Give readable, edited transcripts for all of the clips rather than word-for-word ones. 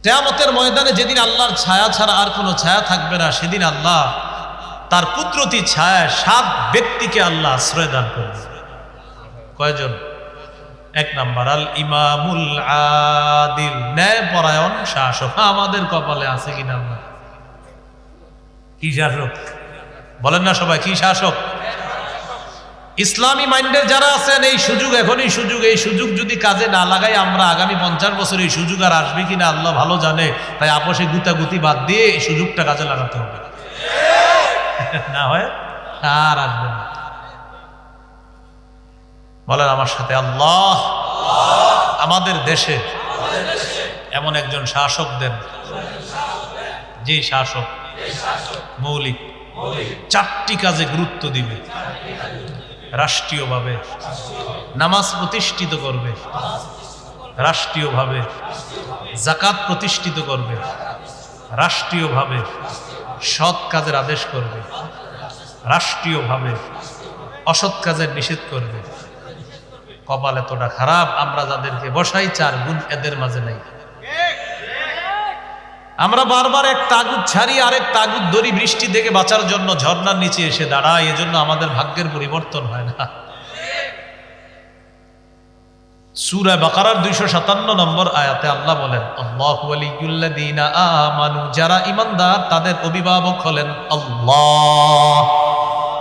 কিয়ামতের ময়দানে যেদিন আল্লাহর ছায়া ছাড়া আর কোনো ছায়া থাকবে না, সেদিন আল্লাহ তার কুদরতি ছায়ায় 7 ব্যক্তিকে আল্লাহ আশ্রয় দান করবে। কয়জন? 1 নাম্বার আল ইমামুল আদিল, ন্যায় পরায়ণ শাসক। আমাদের কপালে আছে কিনা আমরা? কি শাসক বলেন না সবাই? কি শাসক? ইসলামী মাইন্ডের যারা আছেন, এই সুযোগ এখনই সুযোগ। এই সুযোগ যদি কাজে না লাগাই আমরা আগামী 50 বছর এই সুযোগ আর আসবে কিনা আল্লাহ ভালো জানে। তাই আপোষে গুতাগুতি বাদ দিয়ে এই সুযোগটা কাজে লাগাতে হবে, না হয় আর আসবে না। বলেন আমার সাথে, আল্লাহ আমাদের দেশে এমন একজন শাসক দেন, যে শাসক মৌলিক 4টি কাজে গুরুত্ব দিবে। রাষ্ট্রীয়ভাবে নামাজ প্রতিষ্ঠিত করবে, রাষ্ট্রীয়ভাবে যাকাত প্রতিষ্ঠিত করবে, রাষ্ট্রীয়ভাবে সৎ কাজের আদেশ করবে, রাষ্ট্রীয়ভাবে অসৎ কাজের নিষেধ করবে। কপাল এতটা খারাপ, আমরা যাদেরকে বসাই 4 গুণ এদের মাঝে নাই। আমরা বারবার এক তাগুত ছাড়ি আরেক তাগুত ধরি, বৃষ্টি থেকে বাঁচার জন্য ঝর্ণার নিচে এসে দাঁড়ায়। এজন্য আমাদের ভাগ্যের পরিবর্তন হয় না। সূরা বাকারার 257 নম্বর আয়াতে আল্লাহ বলেন, আল্লাহু ওয়ালিয়ুল্লাযীনা আমানু, যারা ঈমানদার তাদের অভিভাবক হলেন আল্লাহ।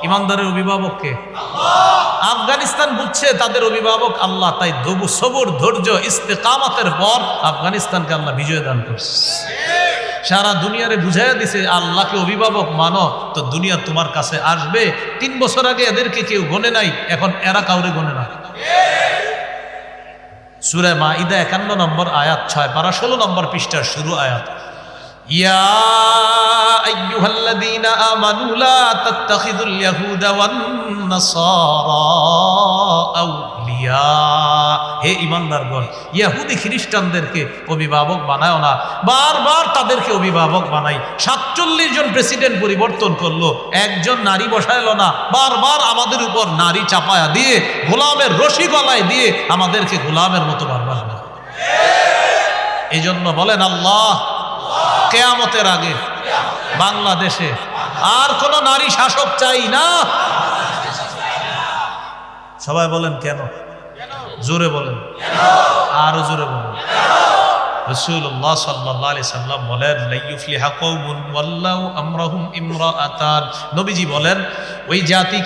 ঈমানদারের অভিভাবক কে? আল্লাহ। আফগানিস্তান বুঝছে তাদের অভিভাবক আল্লাহ, তাই সবর ধৈর্য ইস্তেকামতের পর আফগানিস্তানকে আল্লাহ বিজয় দান করছে। সারা দুনিয়ারে বুঝাইয়া দিছে আল্লাহকে অভিভাবক মানো তো দুনিয়া তোমার কাছে আসবে। 3 বছর আগে এদেরকে কেউ গনে নাই, এখন এরা কাউরে গনে না। সূরা মাইদা 51 নম্বর আয়াত 6 পারা 16 নম্বর পৃষ্ঠার শুরু আয়াত, ইয়া আইয়ুহাল্লাযীনা আমানু লা তাত্তাখিযুল ইয়াহুদা ওয়ান নাসারা আউলিয়া। হে ঈমানদারগণ, ইহুদি খ্রিস্টানদেরকে অভিভাবক বানায় না। বারবার তাদেরকে অভিভাবক বানাই। 47 জন প্রেসিডেন্ট পরিবর্তন করলো, একজন নারী বসাইল না। বারবার আমাদের উপর নারী চাপায়া দিয়ে, গোলামের রশি গলায় দিয়ে আমাদেরকে গোলামের মতো বারবার না। এই জন্য বলেন আল্লাহ, কিয়ামতের আগে বাংলাদেশে আর কোন নারী শাসক চাই না। সবাই বলেন কেন? জোরে বলেন, আরো জোরে বলেন। রাসূলুল্লাহ সাল্লাল্লাহু আলাইহি সাল্লাম বলেন, লা ইউফলিহা কওমুন ওয়াল্লাহু আমরাহুম ইমরাআতান। নবীজি বলেন, ওই জাতি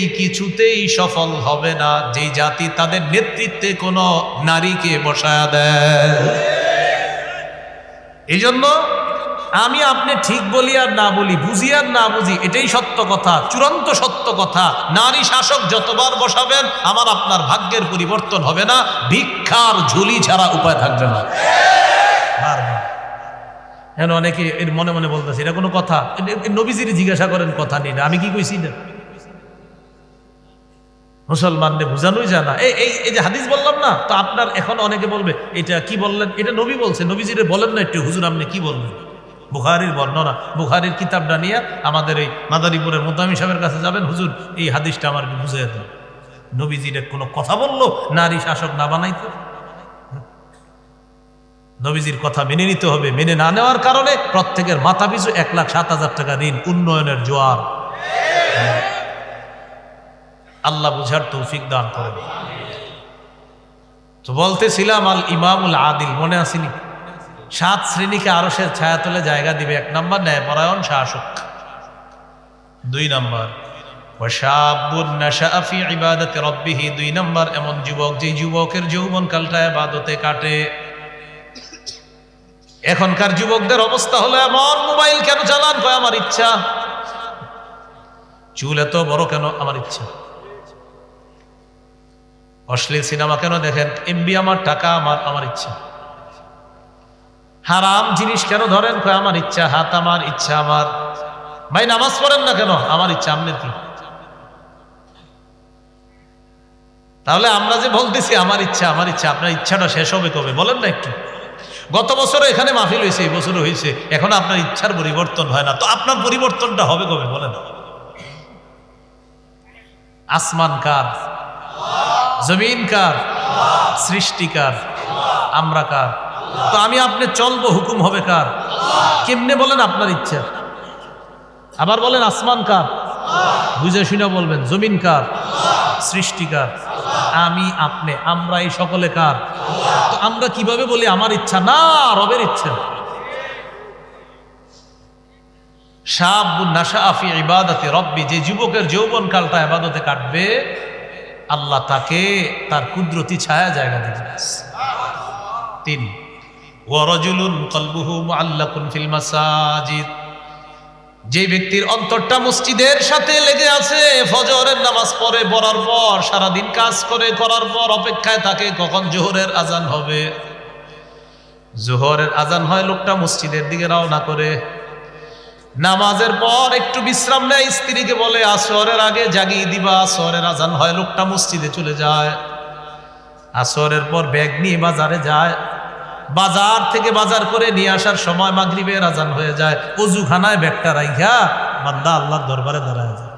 কিছুতেই সফল হবে না যে জাতি তাদের নেতৃত্বে কোনো নারীকে বসায়া দেয়। এই জন্য আমি আপনি ঠিক বলি আর না বলি, বুঝি আর না বুঝি, এটাই সত্য কথা, চূড়ান্ত সত্য কথা। নারী শাসক যতবার বসাবেন আমার আপনার ভাগ্যের পরিবর্তন হবে না, ভিক্ষার ঝুলি ছাড়া উপায় থাকবে না। বারবার এখন অনেকে এর মনে মনে বলতেছে, এটা কোনো কথা? নবীজির জিজ্ঞাসা করেন, কথা নেই না, আমি কি কইছি না? মুসলমানদের বুঝানোই যায় না। এই যে হাদিস বললাম না, তো আপনার এখন অনেকে বলবে এটা কি বললেন, এটা নবী বলছে, নবীজিরে বলেন না একটু, হুজুর আপনি কি বললেন? বুখারীর বর্ণনা, বুখারীর কিতাবটা নিয়ে আমাদের এই মাদারীপুরের মুতামি সাহেবের কাছে যাবেন, হুজুর এই হাদিসটা আমার বুঝিয়ে দেন। নবীজির কোনো কথা বললো নারী শাসক না বানাইতে? নবীজির কথা মেনে নিতে হবে। মেনে না নেওয়ার কারণে প্রত্যেকের মাথা পিছু 1,07,000 টাকা ঋণ, উন্নয়নের জোয়ার। আল্লাহ বুঝার তৌফিক দান করেন। তো বলতেছিলাম আল ইমামুল আদিল, মনে আসেনি? 7 শ্রেণীকে আরশের ছায়াতলে জায়গা দিবে। 1 নম্বর ন্যায়পরায়ণ শাসক, 2 নম্বর ওয়াশাবুন নাশাআ ফি ইবাদাতি রাব্বিহি, 2 নম্বর এমন যুবক যে যুবকের যৌবনকালটা ইবাদতে কাটে। এখনকার যুবকদের অবস্থা হলো এমন, মোবাইল কেন চালান? কয় আমার ইচ্ছা। চুল এত বড় কেন? আমার ইচ্ছা। অশ্লীল সিনেমা কেন দেখেন? এমবি আমার, টাকা আমার ইচ্ছা। হারাম জিনিস কেন ধরেন? কয় আমার ইচ্ছা। হাত আমার ইচ্ছা। আমার ভাই নামাজ পড়েন না কেন? আমার ইচ্ছা। আপনার কি? তাহলে আমরা যে বলতেছি আমার ইচ্ছা, আপনার ইচ্ছাটা শেষ হবে কবে বলেন না একটু? গত বছরও এখানে মাহফিল হয়েছে, এই বছরও হয়েছে, এখন আপনার ইচ্ছার পরিবর্তন হয় না, তো আপনার পরিবর্তনটা হবে কবে বলেন? আসমান কার? জমিন কার? সৃষ্টিকার। আমরা কার? তো আমি আপনি চলবো, হুকুম হবে কার? কেমনে বলেন? আপনার ইচ্ছা। আবার বলেন আসমান কার? বুঝে শুনে বলবেন। জমিন কার? সৃষ্টিকার। আমি আপনি আমরা এই সকলে কার? তো আমরা কিভাবে বলি আমার ইচ্ছা? না, রবের ইচ্ছা। শাবুন নাশাআ ফি ইবাদাতি রাব্বি, যে যুবকের যৌবন কালটা ইবাদতে কাটবে, আল্লাহ তাকে তার কুদরতি ছায়া জায়গা দিবেন। 3, ওয়া রাজুলুন কলবুহু মুআল্লাকুন ফিল মাসাজিদ, যে ব্যক্তির অন্তরটা মসজিদের সাথে লেগে আছে, ফজরের নামাজ পড়ে পড়ার পর সারাদিন কাজ করে করার পর অপেক্ষায় থাকে কখন জোহরের আজান হবে। জোহরের আজান হয়, লোকটা মসজিদের দিকে রওনা করে। নামাজের পর একটু বিশ্রাম নেয়, স্ত্রীকে বলে আসরের আগে জাগিয়ে দিবা। আসরের আজান হয়, লোকটা মসজিদে চলে যায়। আসরের পর ব্যাগ নিয়ে বাজারে যায়, বাজার থেকে বাজার করে নিয়ে আসার সময় মাগরিবের আজান হয়ে যায়। অজুখানায় ব্যাগটা রাইখা বান্দা আল্লাহর দরবারে দাঁড়ায় যায়।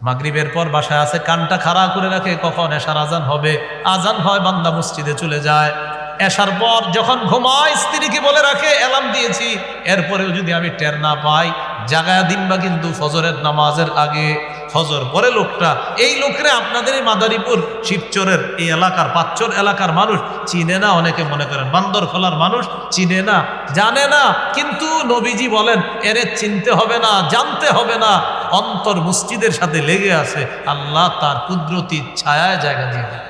মাগরিবের পর বাসায় আছে, কানটা খাড়া করে রাখে কখন এশার আজান হবে। আজান হয়, বান্দা মসজিদে চলে যায়। এশার পর যখন ঘুমায়, স্ত্রীকে বলে রাখে অ্যালার্ম দিয়েছি, এরপরেও যদি আমি টের না পাই জাগায়া দিনবা কিন্তু ফজরের নামাজের আগে। ফজর পরে লোকটা, এই লোকরে আপনাদের এই মাদারীপুর শিবচরের এই এলাকার পাঁচচর এলাকার মানুষ চিনে না। অনেকে মনে করেন বান্দরখোলার মানুষ চিনে না, জানে না, কিন্তু নবীজি বলেন এরে চিনতে হবে না, জানতে হবে না, অন্তর মসজিদের সাথে লেগে আছে, আল্লাহ তার কুদরতি ছায়ায় জায়গা দিয়ে দেয়।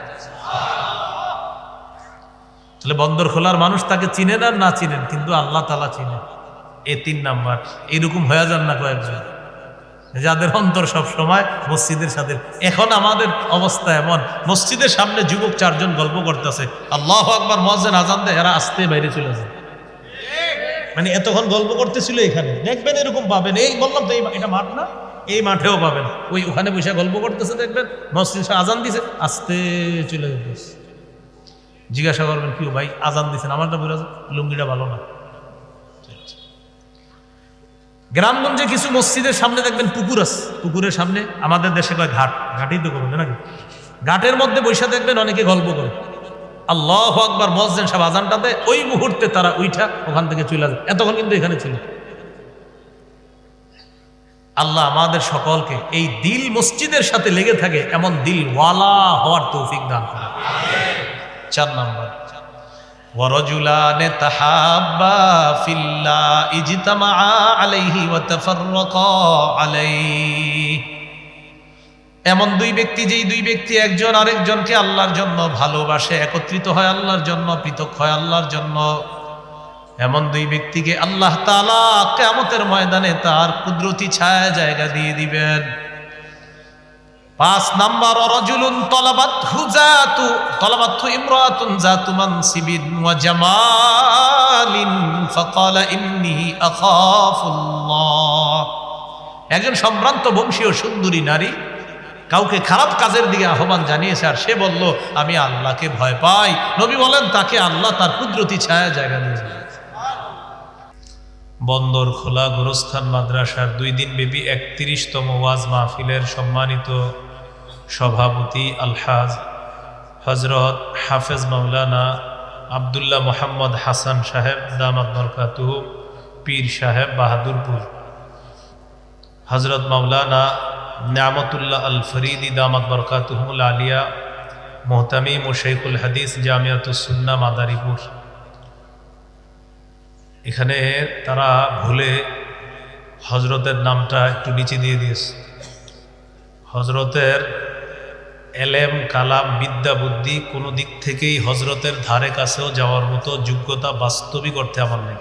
তাহলে বন্দরখোলার মানুষ তাকে চিনেন আর না চিনেন, কিন্তু আল্লাহ তাআলা চিনেন। এই 3 নাম্বার। এইরকম হয়ে যান না কয়েকজন, যাদের অন্তর সব সময় মসজিদের সাথে। এখন আমাদের অবস্থা এমন, মসজিদের সামনে যুবক 4 জন গল্প করতেছে, আল্লাহু আকবার, মুয়াজ্জিন আজান দেয়, এরা আস্তে বাইরে চলে যায়। মানে এতক্ষণ গল্প করতেছিল এখানে, দেখবেন এরকম পাবেন। এই বললাম তো, এটা মাঠ না, এই মাঠেও পাবেন। ওই ওখানে বসে গল্প করতেছে, দেখবেন মসজিদ আজান দিছে, আস্তে চলে যেতেছে। জিজ্ঞাসা করবেন কি ভাই আজান দিচ্ছেন, আমারটা বলে লুঙ্গিটা ভালো না। গ্রামগঞ্জে কিছু মসজিদের সামনে দেখবেন পুকুর আছে, পুকুরের সামনে, আমাদের দেশে কয় ঘাট, ঘাটেই তো করবে নাকি, ঘাটের মধ্যে বৈশা দেখবেন অনেকে গল্প করে। আল্লাহু আকবার, মুয়াজ্জিন সাহেব আজানটাতে, ওই মুহূর্তে তারা উঠা ওখান থেকে চলে যায়। এতক্ষণ কিন্তু এখানে ছিল। আল্লাহ আমাদের সকলকে এই দিল মসজিদের সাথে লেগে থাকে এমন দিল ওয়ালা হওয়ার তৌফিক দান করে। 4 নাম্বার, ওয়ারাজুলানে তাহাব্বা ফিল্লাহ ইজতামা আলাইহি ওয়া তাফাররাকা আলাইহি, এমন 2 ব্যক্তি, যেই 2 ব্যক্তি একজন আরেকজনকে আল্লাহর জন্য ভালোবাসে, একত্রিত হয় আল্লাহর জন্য, পৃথক হয় আল্লাহর জন্য। এমন 2 ব্যক্তিকে আল্লাহ তাআলা কিয়ামতের ময়দানে তার কুদরতি ছায়া জায়গা দিয়ে দিবেন। 5 নাম্বার, রাজুলুন তলাবাতহু ইমরাতুন যাতু মানসিবিন ওয়া জামালিন ফাকালা ইন্নী আখাফুল্লাহ, একজন সম্ভ্রান্ত বংশীয় সুন্দরী নারী কাউকে খারাপ কাজের দিকে আহ্বান জানিয়েছে, আর সে বলল আমি আল্লাহকে ভয় পাই। নবী বলেন তাকে আল্লাহ তার কুদরতি ছায়া জায়গা দিয়েছে। বন্দরখোলা গোরস্থান মাদ্রাসার 2 দিন ব্যাপী 31তম ওয়াজ মাহফিলের সম্মানিত সভাপতি আলহাজ হজরত হাফেজ মাওলানা আব্দুল্লাহ মোহাম্মদ হাসান সাহেব দামাত বরকাতুহু, পীর সাহেব বাহাদুরপুর, হজরত মাওলানা নিয়ামতুল্লাহ আল ফরিদি দামাত বরকাতুহুল আলিয়া, মোহতামিম ও শেখুল হাদিস জামিয়াতুস সুন্নাহ মাদারীপুর। এখানে তারা ভুলে হজরতের নামটা একটু নিচে দিয়ে দিয়েছে। হজরতের এলেম কালাম বিদ্যা বুদ্ধি কোনো দিক থেকেই হজরতের ধারে কাছেও যাওয়ার মতো যোগ্যতা বাস্তবিক অর্থে আমার নেই।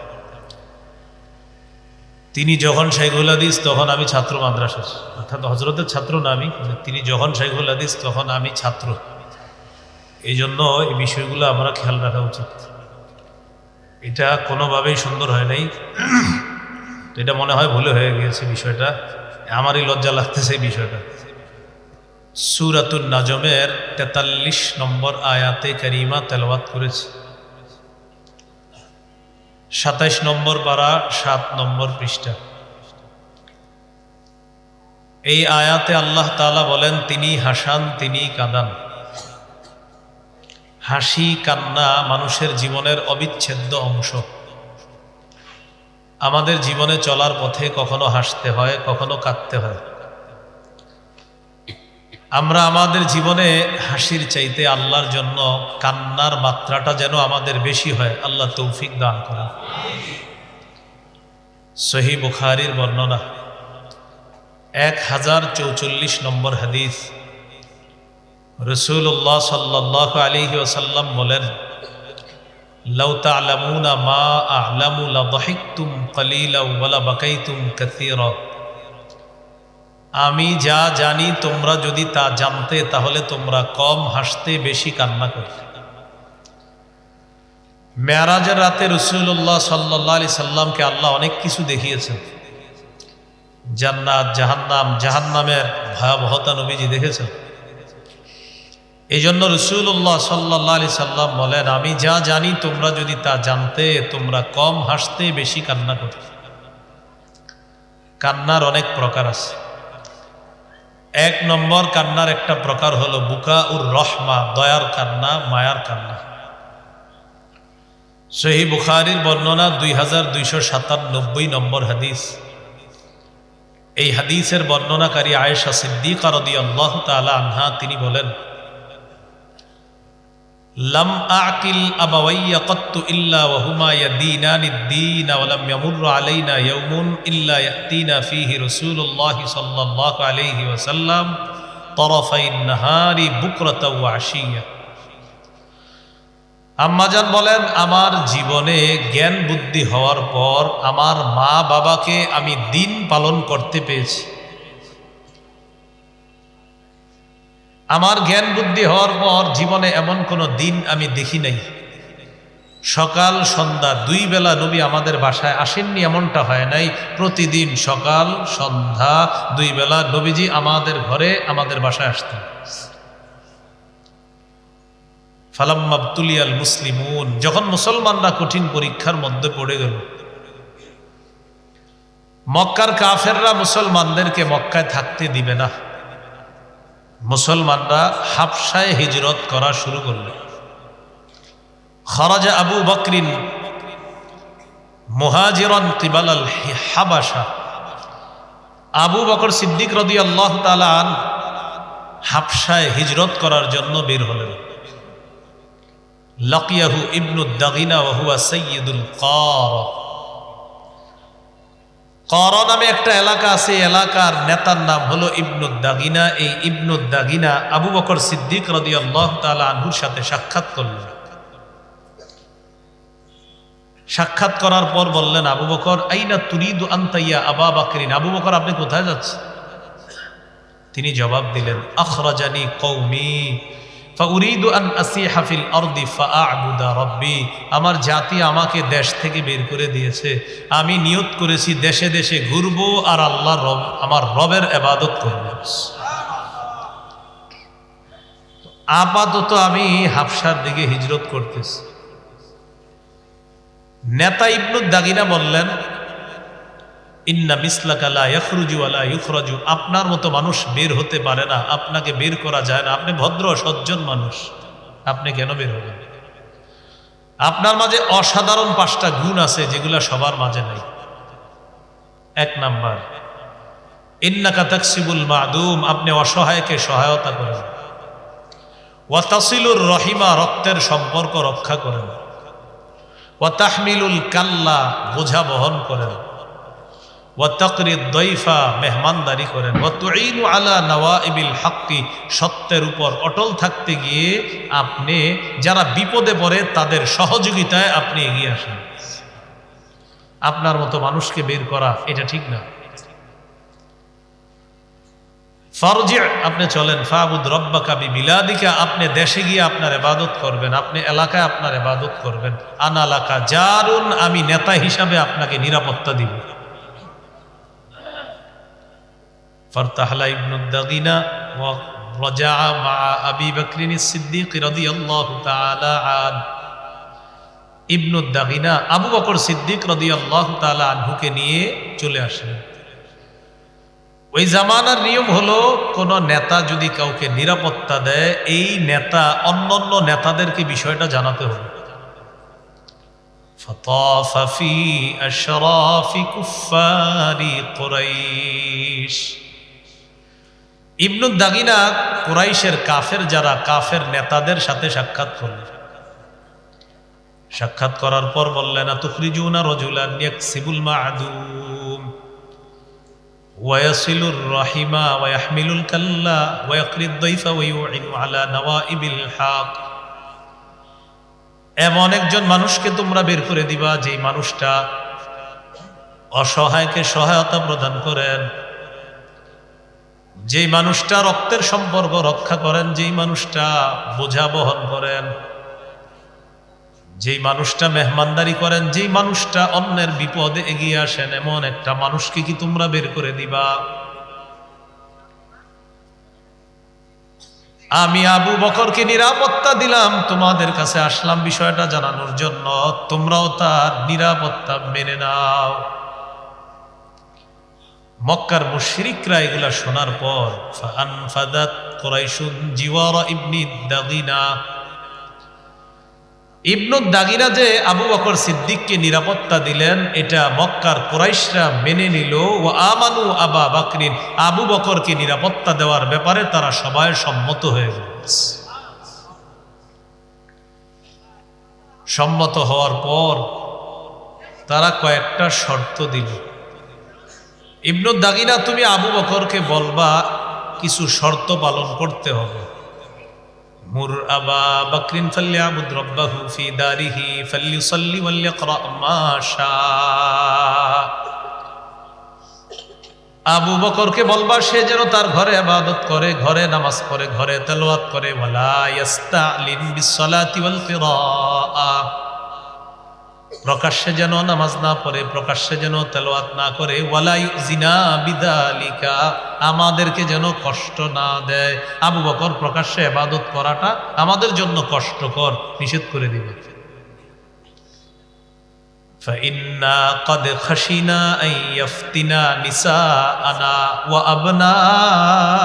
তিনি যখন শাইখুল হাদিস তখন আমি ছাত্র মাদ্রাসার, অর্থাৎ হজরতের ছাত্র না আমি, তিনি যখন শাইখুল হাদিস তখন আমি ছাত্র। এই জন্য এই বিষয়গুলো আমরা খেয়াল রাখা উচিত। এটা কোনোভাবেই সুন্দর হয় নাই, এটা মনে হয় ভুলে হয়ে গিয়েছে বিষয়টা, আমারই লজ্জা লাগতেছে এই বিষয়টা। সূরাতুন নাজমের 43 নম্বর আয়াতে কারিমা তেলাওয়াত করেছি, 27 নম্বর পারা 7 নম্বর পৃষ্ঠা। এই আয়াতে আল্লাহ তাআলা বলেন তিনি হাসান, তিনি কাঁদান। হাসি কান্না মানুষের জীবনের অবিচ্ছেদ্য অংশ। আমাদের জীবনে চলার পথে কখনো হাসতে হয়, কখনো কাঁদতে হয়। আমরা আমাদের জীবনে হাসির চাইতে আল্লাহর জন্য কান্নার মাত্রাটা যেন আমাদের বেশি হয়, আল্লাহ তৌফিক দান করেন। সহিহ বুখারীর বর্ণনা 1044 নম্বর হাদিস। রাসূলুল্লাহ সাল্লাল্লাহু আলাইহি ওয়াসাল্লাম বলেন, লাউ তা'লামুনা মা আ'লামু লাযহিকতুম কালীলাও ওয়া লাবাকাইতুম কাসীরা। আমি যা জানি তোমরা যদি তা জানতে তাহলে তোমরা কম হাসতে বেশি কান্না করতে। মেরাজের রাতে রাসূলুল্লাহ সাল্লাল্লাহু আলাইহি সাল্লামকে আল্লাহ অনেক কিছু দেখিয়েছেন। জান্নাত, জাহান্নাম, জাহান্নামের ভয়াবহতা নবীজি দেখেছেন। এই জন্য রাসূলুল্লাহ সাল্লাল্লাহু আলাইহি সাল্লাম বলেন, আমি যা জানি তোমরা যদি তা জানতে তোমরা কম হাসতে বেশি কান্না করতে। কান্নার অনেক প্রকার আছে। এক নম্বর কান্নার একটা প্রকার হলো বুকাউর রহমা, দয়ার কান্না, মায়ার কান্না। সহিহ বুখারীর বর্ণনা 2297 নম্বর হাদিস। এই হাদিসের বর্ণনাকারী আয়েশা সিদ্দিকা রাদিয়াল্লাহু তাআলা আনহা, তিনি বলেন, লাম আকিল আবাওয়াইয়া কত্তু ইল্লা ওয়া হুমা ইয়াদিনানিদ দীন ওয়া লাম ইয়ামুররু আলাইনা ইয়াওমুন ইল্লা ইয়াতিনা ফীহি রাসূলুল্লাহ সাল্লাল্লাহু আলাইহি ওয়াসাল্লাম তরফাইন নাহারি বুকরাতা ওয়া আশিয়া। আম্মাজান বলেন, আমার জীবনে জ্ঞান বুদ্ধি হওয়ার পর আমার মা বাবাকে আমি দিন পালন করতে পেয়েছি। আমার জ্ঞান বুদ্ধি হওয়ার পর জীবনে এমন কোনো দিন আমি দেখি নাই সকাল সন্ধ্যা 2 বেলা নবী আমাদের বাসায় আসেননি, এমনটা হয় নাই। প্রতিদিন সকাল সন্ধ্যা 2 বেলা নবীজি আমাদের ঘরে আমাদের বাসায় আসতেন। ফালাম্মা ইবতুলিয়াল মুসলিমুন, যখন মুসলমানরা কঠিন পরীক্ষার মধ্যে পড়ে গেল, মক্কার কাফেররা মুসলমানদেরকে মক্কায় থাকতে দিবে না, মুসলমানরা হাবশায় হিজরত করা শুরু করল। খরাজা আবু বকরিন মুহাজিরান কিবালাল হাবাশা। আবু বকর সিদ্দিক রাদিয়াল্লাহু তাআলা আনহু হাবশায় হিজরত করার জন্য বের হলেন। লাকিয়াহু ইবনুদ দাগিনা ওয়া হুয়া সাইয়্যিদুল কারা। কারা নামে একটা এলাকা আছে, এলাকার নেতার নাম হলো ইবনুদ দাগিনা। এই ইবনুদ দাগিনা আবু বকর সিদ্দিক রাদিয়াল্লাহু তাআলা আনহুর সাথে সাক্ষাৎ করলেন। সাক্ষাৎ করার পর বললেন, আবু বকর, আইনা তুরিদু আনতা ইয়া আবা বকরিন, আবু বকর আপনি কোথায় যাচ্ছেন? তিনি জবাব দিলেন, আখরাজানি কওমি ফাউরিদু আন আসিহা ফিল আরদি ফাআবুদা রাব্বি। আমার জাতি আমাকে দেশ থেকে বের করে দিয়েছে, আমি নিয়ত করেছি দেশে দেশে ঘুরবো আর আল্লাহ রব, আমার রবের ইবাদত করব। আপাতত আমি হাবশার দিকে হিজরত করতেছি। নেতা ইবনুদ দাগিনা বললেন, ইন্না মিসলাকা লা ইয়াখরুজু ওয়া লা ইউখরাজু, আপনার মতো মানুষ বের হতে পারে না, আপনাকে বের করা যায় না, আপনি ভদ্র সজ্জন মানুষ, আপনি কেন বের হবেন? আপনার মাঝে অসাধারণ 5টা গুণ আছে যেগুলা সবার মাঝে নাই। 1 নাম্বার, ইন্নাকা তাকসিবুল মাদুম, আপনি অসহায়কে সহায়তা করেন। ওয়া তাসিলুর রহিমা, রক্তের সম্পর্ক রক্ষা করেন। ওয়া তাহমিলুল কাল্লা, বোঝা বহন করেন। ওয়া তাকরিদ দাইফা, মেহমানদারি করেন। ওয়া তুঈনু আলা নওয়াইবিল হাক্কি, সত্যের উপর অটল থাকতে গিয়ে আপনি যারা বিপদে পড়ে তাদের সহযোগিতায় আপনি এগিয়ে আসেন। আপনার মতো মানুষকে বের করা এটা ঠিক না। ফারজি, আপনি চলেন। ফাবুদ রব্বাকা বিবিলাদিকা, আপনি দেশে গিয়ে আপনার ইবাদত করবেন, আপনি এলাকায় আপনার ইবাদত করবেন। আনা লাকা জারুন, আমি নেতা হিসাবে আপনাকে নিরাপত্তা দিব। ফারতাহলা ইবনুদ দাগিনা ওয়া রাজা মা আবি বকরিন সিদ্দিক রাদিয়াল্লাহু তাআলা আন। ইবনুদ দাগিনা আবু বকর সিদ্দিক রাদিয়াল্লাহু তাআলা আনহুকে নিয়ে চলে আসলেন। ওই জামানার নিয়ম হলো কোন নেতা যদি কাউকে নিরাপত্তা দেয়, এই নেতা অন্যান্য নেতাদেরকে বিষয়টা জানাতে হবে। فطاف في أشراف كفار قريش ইবনু দাগিনা কুরাইশের কাফের যারা কাফের নেতাদের সাথে সাক্ষাৎ করলেন। সাক্ষাৎ করার পর বললেন, আতুখরিজুনা রাজুলান ইয়াকসিবুল মা'দুম ওয়া ইয়াসিলুর রাহিমা ওয়া ইয়াহমিলুল কাল্লা ওয়া ইয়াকরিদ দাইফা ওয়া ইউইনু আলা নওয়াইবিল হক। এমন একজন মানুষকে তোমরা বের করে দিবা যেই মানুষটা অসহায়কে সহায়তা প্রদান করেন, যেই মানুষটা রক্তের সম্পর্ক রক্ষা করেন, যেই মানুষটা বোঝা বহন করেন, যেই মানুষটা মেহমানদারি করেন, যেই মানুষটা অন্যের বিপদে এগিয়ে আসেন, এমন একটা মানুষকে কি তোমরা বের করে দিবা? আমি আবু বকরকে নিরাপত্তা দিলাম, তোমাদের কাছে আসলাম বিষয়টা জানানোর জন্য, তোমরাও তার নিরাপত্তা মেনে নাও। মক্কার মুশরিকরা এগুলা শোনার পর ফাআনফাদাত কুরাইশুন জিওয়ারা ইবনি দাগিনা, ইবনু দাগিনা যে আবু বকর সিদ্দিককে নিরাপত্তা দিলেন, এটা মক্কার কুরাইশরা মেনে নিল। ও আমানু আবা বকরিন, আবু বকরকে নিরাপত্তা দেওয়ার ব্যাপারে তারা সবাই সম্মত হয়ে গেছে। সম্মত হওয়ার পর তারা কয়েকটা শর্ত দিল। ইবনু দাগিনা, তুমি আবু বকরকে বলবা কিছু শর্ত পালন করতে হবে। মুর আবা বকরিন ফালইয়াবুদ রাব্বাহু ফি দারিহি ফালইউসাল্লি ওয়ালইকরা মা শাআ। আবু বকরকে বলবা সে যেন তার ঘরে ইবাদত করে, ঘরে নামাজ পড়ে, ঘরে তেলাওয়াত করে। ওয়ালা ইস্তালিন বিসসালাতি ওয়াল কিরাআ, প্রকাশ্যে যেন নামাজ না পড়ে, প্রকাশ্যে যেন তেলাওয়াত না করে। ওয়ালা ইউজিনা বিযালিকা, আমাদেরকে যেন কষ্ট না দেয়। আবু বকর প্রকাশ্যে ইবাদত করাটা আমাদের জন্য কষ্টকর, নিষেধ করে দিবে। فإنا قد خشينا أن يفتنا نساءنا وأبناءنا,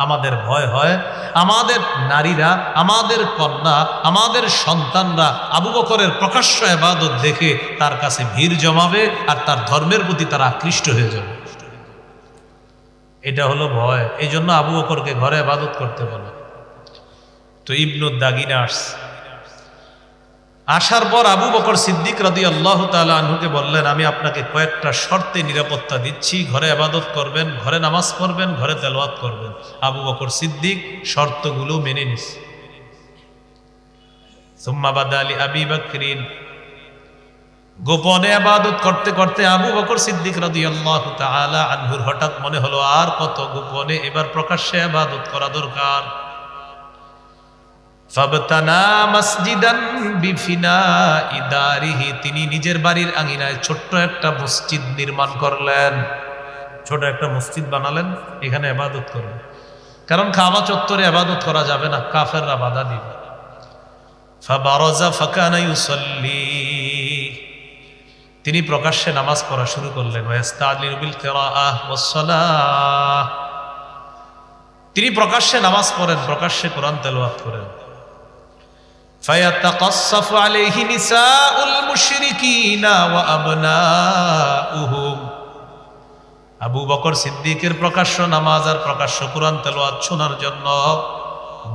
আমাদের ভয় হয় আমাদের নারীরা, আমাদের কন্যা, আমাদের সন্তানরা আবু বকরের প্রকাশ্য ইবাদত দেখে তার কাছে ভিড় জমাবে আর তার ধর্মের প্রতি তারা আকৃষ্ট হয়ে যাবে। এটা হলো ভয়। এই জন্য আবু বকরকে ঘরে ইবাদত করতে বলে। তো ইবনু দাগিনা আসার পর আবু বকর সিদ্দিক রাদিয়াল্লাহু তাআলা আনহুকে বললেন, আমি আপনাকে কয়েকটা শর্তে নিরাপত্তা দিচ্ছি, ঘরে ইবাদত করবেন, ঘরে নামাজ পড়বেন, ঘরে তেলাওয়াত করবেন। আবু বকর সিদ্দিক শর্তগুলো মেনে নিছে। সুম্মা বাদা লি আবি বকরিন, গোপনে ইবাদত করতে করতে আবু বকর সিদ্দিক রাদিয়াল্লাহু তাআলা আনহুর হঠাৎ মনে হলো আর কত গোপনে, এবার প্রকাশ্যে ইবাদত করা দরকার। ফাবতানা মসজিদান বিফিনাই দারিহি, তিনি নিজের বাড়ির আঙিনায় ছোট্ট একটা মসজিদ নির্মাণ করলেন, ছোট একটা মসজিদ বানালেন, এখানে ইবাদত করবেন। কারণ কাবা চত্বরে ইবাদত করা যাবে না, কাফেররা বাধা দিবে। ফাবারাজা ফাকানা ইউসাল্লি, তিনি প্রকাশ্যে নামাজ পড়া শুরু করলেন। ওয়াস্তালিনু বিল কিরাআহ ওয়াস সালাহ, তিনি প্রকাশ্যে নামাজ পড়েন, প্রকাশ্যে কোরআন তেলাওয়াত করেন। ফায়াতাকাসসাফু আলাইহি নিসাউল মুশরিকিনা ওয়া আবনাউহুম, আবু বকর সিদ্দিকের প্রকাশ্য নামাজ আর প্রকাশ্য কোরআন তেলাওয়াত শোনার জন্য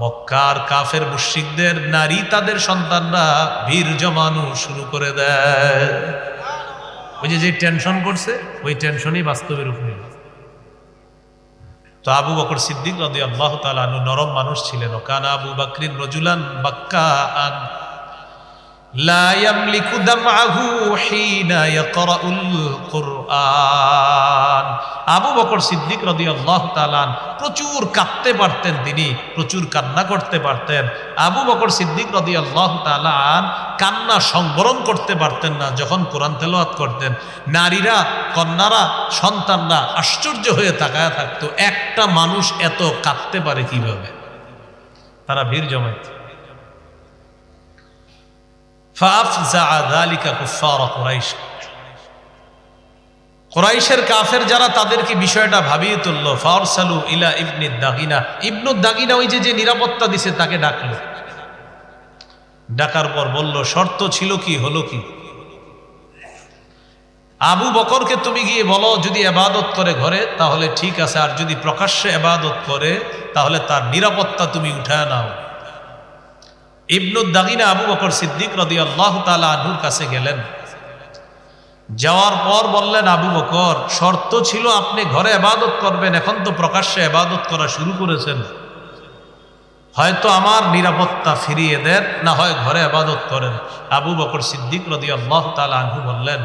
মক্কার কাফের মুশরিকদের নারী, তাদের সন্তানরা ভিড় জমানো শুরু করে দেয়। ওই যে টেনশন করছে, ওই টেনশনই বাস্তবে রূপ নিল। তো আবু বকর সিদ্দিক রাদিয়াল্লাহু তাআলা আনহু নরম মানুষ ছিলেন। কানা আবু বকরিন রাজুলান বাক্কাআন লা ইয়ামলিকু দামআহু হিনা ইয়াকরাউল কুরআন। আবু বকর সিদ্দিক রাদিয়াল্লাহু তাআলা প্রচুর কাঁদতে পারতেন, তিনি প্রচুর কান্না করতে পারতেন। আবু বকর সিদ্দিক রাদিয়াল্লাহু তাআলা কান্না সংবরণ করতে পারতেন না যখন কোরআন তেলাওয়াত করতেন। নারীরা, কন্যারা, সন্তানরা আশ্চর্য হয়ে তাকায় থাকতো, একটা মানুষ এত কাঁদতে পারে কিভাবে। তারা ভিড় জমাইত। ফাফজা যালিকা কুফার কুরাইশ, কুরাইশের কাফের যারা তাদেরকে বিষয়টা ভাবিয়ে তুলল। ফারসালু ইলা ইবনি দাগিনা, ইবনু দাগিনা ওই যে নিরাপত্তা দিছে তাকে ডাকলো। ডাকার পর বলল, শর্ত ছিল কি, হলো কি? আবু বকরকে তুমি গিয়ে বলো যদি ইবাদত করে ঘরে তাহলে ঠিক আছে, আর যদি প্রকাশ্যে ইবাদত করে তাহলে তার নিরাপত্তা তুমি উঠায় নাও। ইবনু দাগিনা আবু বকর সিদ্দিক রাদিয়াল্লাহু তাআলা আনহুর কাছে গেলেন। যাওয়ার পর বললেন, আবু বকর, শর্ত ছিল আপনি ঘরে ইবাদত করবেন, এখন তো প্রকাশ্যে ইবাদত করা শুরু করেছেন, হয়তো আমার নিরাপত্তা ফিরিয়ে দেন, না হয় ঘরে ইবাদত করেন। আবু বকর সিদ্দিক রাদিয়াল্লাহু তাআলা আনহু বললেন,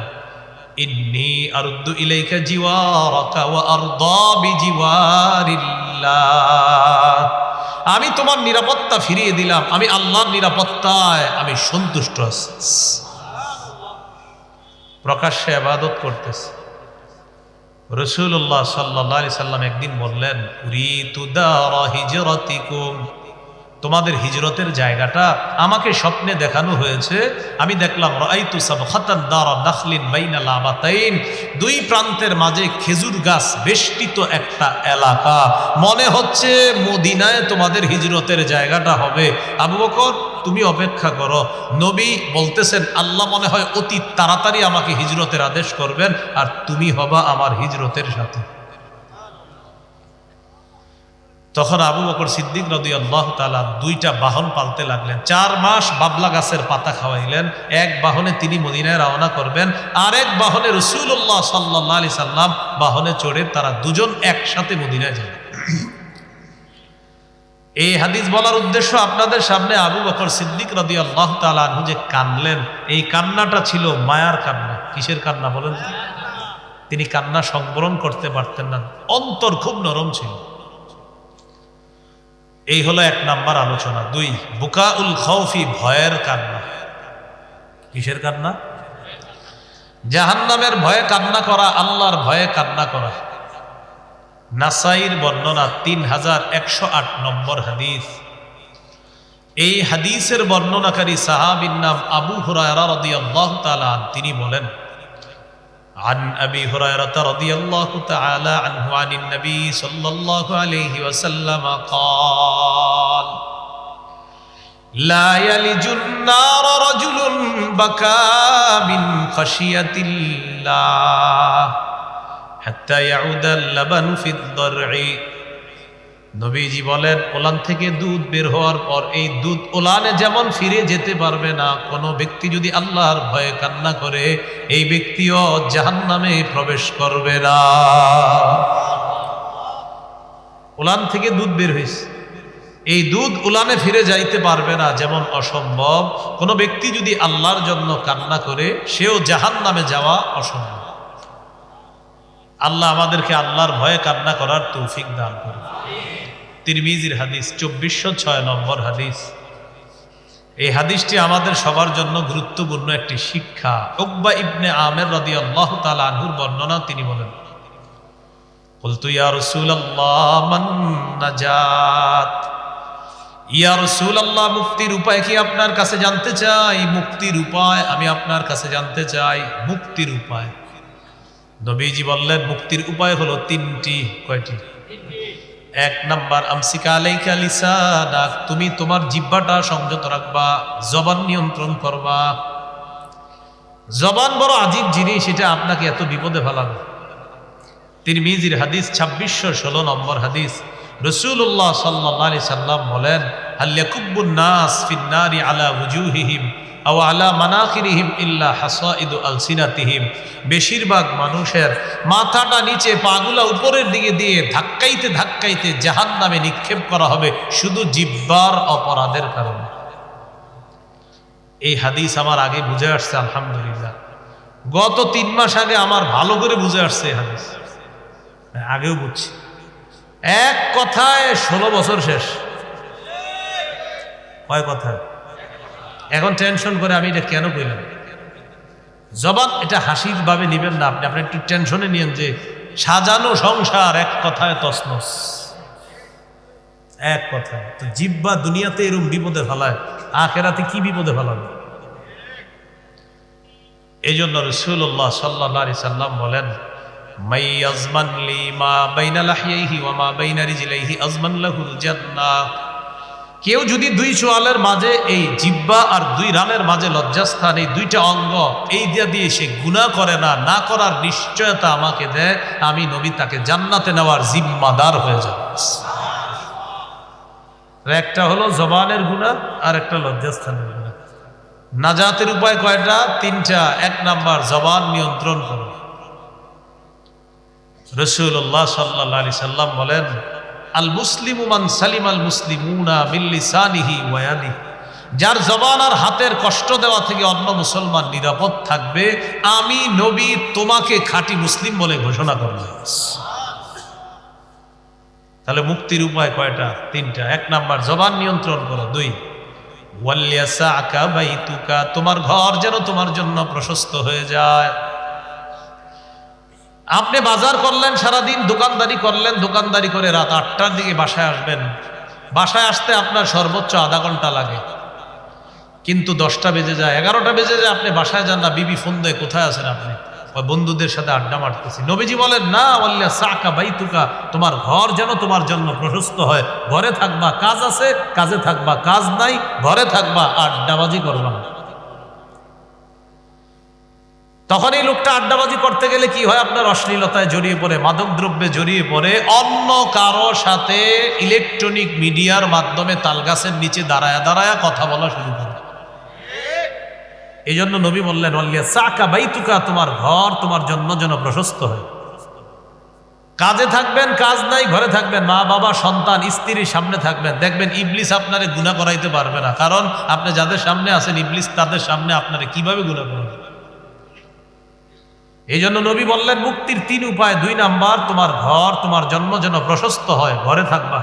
ইন্নী আরুদ্দু ইলাইকা জিওয়ারাকা ওয়া আরদা বিজিওয়ারিল্লাহ, আমি তোমার নিরাপত্তা ফিরিয়ে দিলাম, আমি আল্লাহর নিরাপত্তায় আমি সন্তুষ্ট আছি। প্রকাশ্যে ইবাদত করতেছে। রাসূলুল্লাহ সাল্লাল্লাহু আলাইহি সাল্লাম একদিন বললেন, উরিতু দারা হিজরাতিকুম, তোমাদের হিজরতের জায়গাটা আমাকে স্বপ্নে দেখানো হয়েছে, আমি দেখলাম রাআইতু সাবখাতান দারা নাখলিন বাইনা লাবাতাইন, দুই প্রান্তের মাঝে খেজুর গাছ বেষ্টিত একটা এলাকা, মনে হচ্ছে মদিনায় তোমাদের হিজরতের জায়গাটা হবে। আবু বকর তুমি অপেক্ষা করো, নবী বলতেছেন আল্লাহ মনে হয় অতি তাড়াতাড়ি আমাকে হিজরতের আদেশ করবেন, আর তুমি হবা আমার হিজরতের সাথে। তখন আবু বকর সিদ্দিক রাদিয়াল্লাহু তাআলা দুইটা বাহন পালতে লাগলেন। 4 মাস বাবলা গাছের পাতা খাওয়াইলেন। এক বাহনে তিনি মদিনায় রওনা করবেন, আর এক বাহনে রাসূলুল্লাহ সাল্লাল্লাহু আলাইহি সাল্লাম বাহনে চড়ে তারা দুজন একসাথে মদিনায় যাবেন। এই হাদিস বলার উদ্দেশ্য আপনাদের সামনে, আবু বকর সিদ্দিক রাদিয়াল্লাহু তাআলা আনহু যে কানলেন, এই কান্নাটা ছিল মায়ার কান্না। কিসের কান্না বলেন? তিনি কান্না সংবরণ করতে পারতেন না, অন্তর খুব নরম ছিল। এই হলো 1 নাম্বার আলোচনা। 2, বুকাউল খাউফি, ভয়ের কান্না। কিসের কান্না? জাহান্নামের ভয়ে কান্না করা, আল্লাহর ভয়ে কান্না করা। নাসাইর বর্ণনা 3108 নম্বর হাদিস। এই হাদিসের বর্ণনাকারী সাহাবীর নাম আবু হুরায়রা রাদিয়াল্লাহু তাআলা, তিনি বলেন, عن أبي هريرة رضي الله تعالى عنه عن النبي صلى الله عليه وسلم قال لا يلج النار رجل بكى من خشية الله حتى يعود اللبن في الضرع। নবীজি বলেন, ওলান থেকে দুধ বের হওয়ার পর এই দুধ ওলানে যেমন ফিরে যেতে পারবে না, কোনো ব্যক্তি যদি আল্লাহর ভয়ে কান্না করে এই ব্যক্তিও জাহান্নামে প্রবেশ করবে না। ওলান থেকে দুধ বের হয়েছে, এই দুধ ওলানে ফিরে যাইতে পারবে না, যেমন অসম্ভব কোনো ব্যক্তি যদি আল্লাহর জন্য কান্না করে সেও জাহান্নামে যাওয়া অসম্ভব। আল্লাহ আমাদেরকে আল্লাহর ভয়ে কান্না করার তৌফিক দান করুন। তিরমিজির হাদিস 2406 নম্বর হাদিস। এই হাদিসটি আমাদের সবার জন্য গুরুত্বপূর্ণ একটি শিক্ষা। উকবা ইবনে আমের রাদিয়াল্লাহু তাআলা আনহুর বর্ণনা, তিনি বলেন, কুলতু ইয়া রাসূলুল্লাহ মান নাজাত, ইয়া রাসূলুল্লাহ মুক্তির উপায় কি আপনার কাছে জানতে চাই, মুক্তির উপায় আমি আপনার কাছে জানতে চাই, মুক্তির উপায়। নবীজি বললেন, মুক্তির উপায় হলো 3টি। কয়টি? 1 নাম্বার, আমসিকা আলাইকা লিসানাক, তুমি তোমার জিহ্বাটা সংযত রাখবা, জবান নিয়ন্ত্রণ করবা। জবান বড় আজীব জিনিস, এটা আপনাকে এত বিপদে ফেলাবে। তিরমিজির হাদিস 2616 নম্বর হাদিস। রাসূলুল্লাহ সাল্লাল্লাহু আলাইহি সাল্লাম বলেন, হাল ইয়াকুব্বুন নাস ফিন নারি আলা ওয়ুজুহিহিম আও আলা মানাখিরিহিম ইল্লা হাসাইদু আলসিনাতিহিম, বেশিরভাগ মানুষের মাথাটা নিচে পাগুলা উপরের দিকে দিয়ে ধাক্কাইতে ধাক্কাইতে জাহান্নামে নিক্ষেপ করা হবে শুধু জিহ্বার অপরাধের কারণে। এই হাদিস আমার আগে বুঝে আসছে, আলহামদুলিল্লাহ। গত 3 মাস আগে আমার ভালো করে বুঝে আসছে এই হাদিস, আগেও বুঝছি। এক কথায় 16 বছর শেষ। কয় কথায়? এখন টেনশন করে আমি এটা কেন কইলাম? জবান এটা হাসির ভাবে নিবেন না, আপনি একটু টেনশনে নিয়েন যে সাজানো সংসার এক কথায় তছনছ, এক কথায়। তো জিহ্বা দুনিয়াতে এরকম বিপদে ফেলায়, আখিরাতে কি বিপদে ফেলাবে? এই জন্য রাসূলুল্লাহ সাল্লাল্লাহু আলাইহি সাল্লাম বলেন, মাই আযমান লি মা বাইনা লাহইহি ওয়া মা বাইনা রিজলাইহি আযমান লাহুল জান্নাহ। কেউ যদি দুই চোয়ালের মাঝে এই জিহ্বা আর দুই রানের মাঝে লজ্জাস্থান, এই দুইটা অঙ্গ এই দিয়ে সে গুনাহ করে না, না করার নিশ্চয়তা আমাকে দেয়, আমি নবী তাকে জান্নাতে নেওয়ার জিম্মাদার হয়ে যাব। একটা হলো জবানের গুনাহ আর একটা লজ্জাস্থানের গুনাহ। নাজাতের উপায় কয়টা? তিনটা। এক নাম্বার, জবান নিয়ন্ত্রণ করো। রাসূলুল্লাহ সাল্লাল্লাহু আলাইহি সাল্লাম বলেন, আল মুসলিমু মান সালিম আল মুসলিমুনা মিন লিসানিহি ওয়া ইয়াদিহি। যার জবান আর হাতের কষ্ট দেওয়া থেকে অন্য মুসলমান নিরাপদ থাকবে, আমি নবী তোমাকে খাঁটি মুসলিম বলে ঘোষণা করব। তাহলে মুক্তির উপায় কয়টা? তিনটা। এক নাম্বার, জবান নিয়ন্ত্রণ করো। দুই, ওয়ালিয়াসাকা বাইতুকা, তোমার ঘর যেন তোমার জন্য প্রশস্ত হয়ে যায়। আপনি বাজার করলেন, সারাদিন দোকানদারি করলেন, দোকানদারি করে রাত 8টার দিকে বাসায় আসবেন। বাসায় আসতে আপনার সর্বোচ্চ আধা ঘন্টা লাগে, কিন্তু 10টা বেজে যায়, 11টা বেজে যায়, আপনি বাসায় যান না। বিবি ফোন দেয়, কোথায় আছেন আপনি? ওই বন্ধুদের সাথে আড্ডা মারতেছি। নবীজি বলেন, না, ওয়ালিয়াসাকা বাইতুকা, তোমার ঘর যেন তোমার জন্য প্রশস্ত হয়। ঘরে থাকবা, কাজ আছে কাজে থাকবা, কাজ নাই ঘরে থাকবা, আড্ডাবাজি করবা না। তখন এই লোকটা আড্ডাবাজি করতে গেলে কি হয়? আপনার অশ্লীলতায় জড়িয়ে পড়ে, মাদক দ্রব্যে জড়িয়ে পড়ে, অন্য কারো সাথে ইলেকট্রনিক মিডিয়ার মাধ্যমে তালগাছের নিচে দাঁড়ায়া দাঁড়ায়া কথা বলা শুরু করে। এই জন্য নবী বললেন, ওয়ালিয়াসাকা বাইতুকা, তোমার ঘর তোমার জন্য যেন প্রশস্ত হয়। কাজে থাকবেন, কাজ নাই ঘরে থাকবেন, মা বাবা সন্তান স্ত্রীর সামনে থাকবেন। দেখবেন ইবলিস আপনারে গুনাহ করাইতে পারবে না, কারণ আপনি যাদের সামনে আছেন, ইবলিস তাদের সামনে আপনারে কিভাবে গুনাহ করবে। এই জন্য নবী বললেন, মুক্তির 3 উপায়। 2 নাম্বার, তোমার ঘর তোমার জন্য যেন প্রশস্ত হয়, ঘরে থাকবা।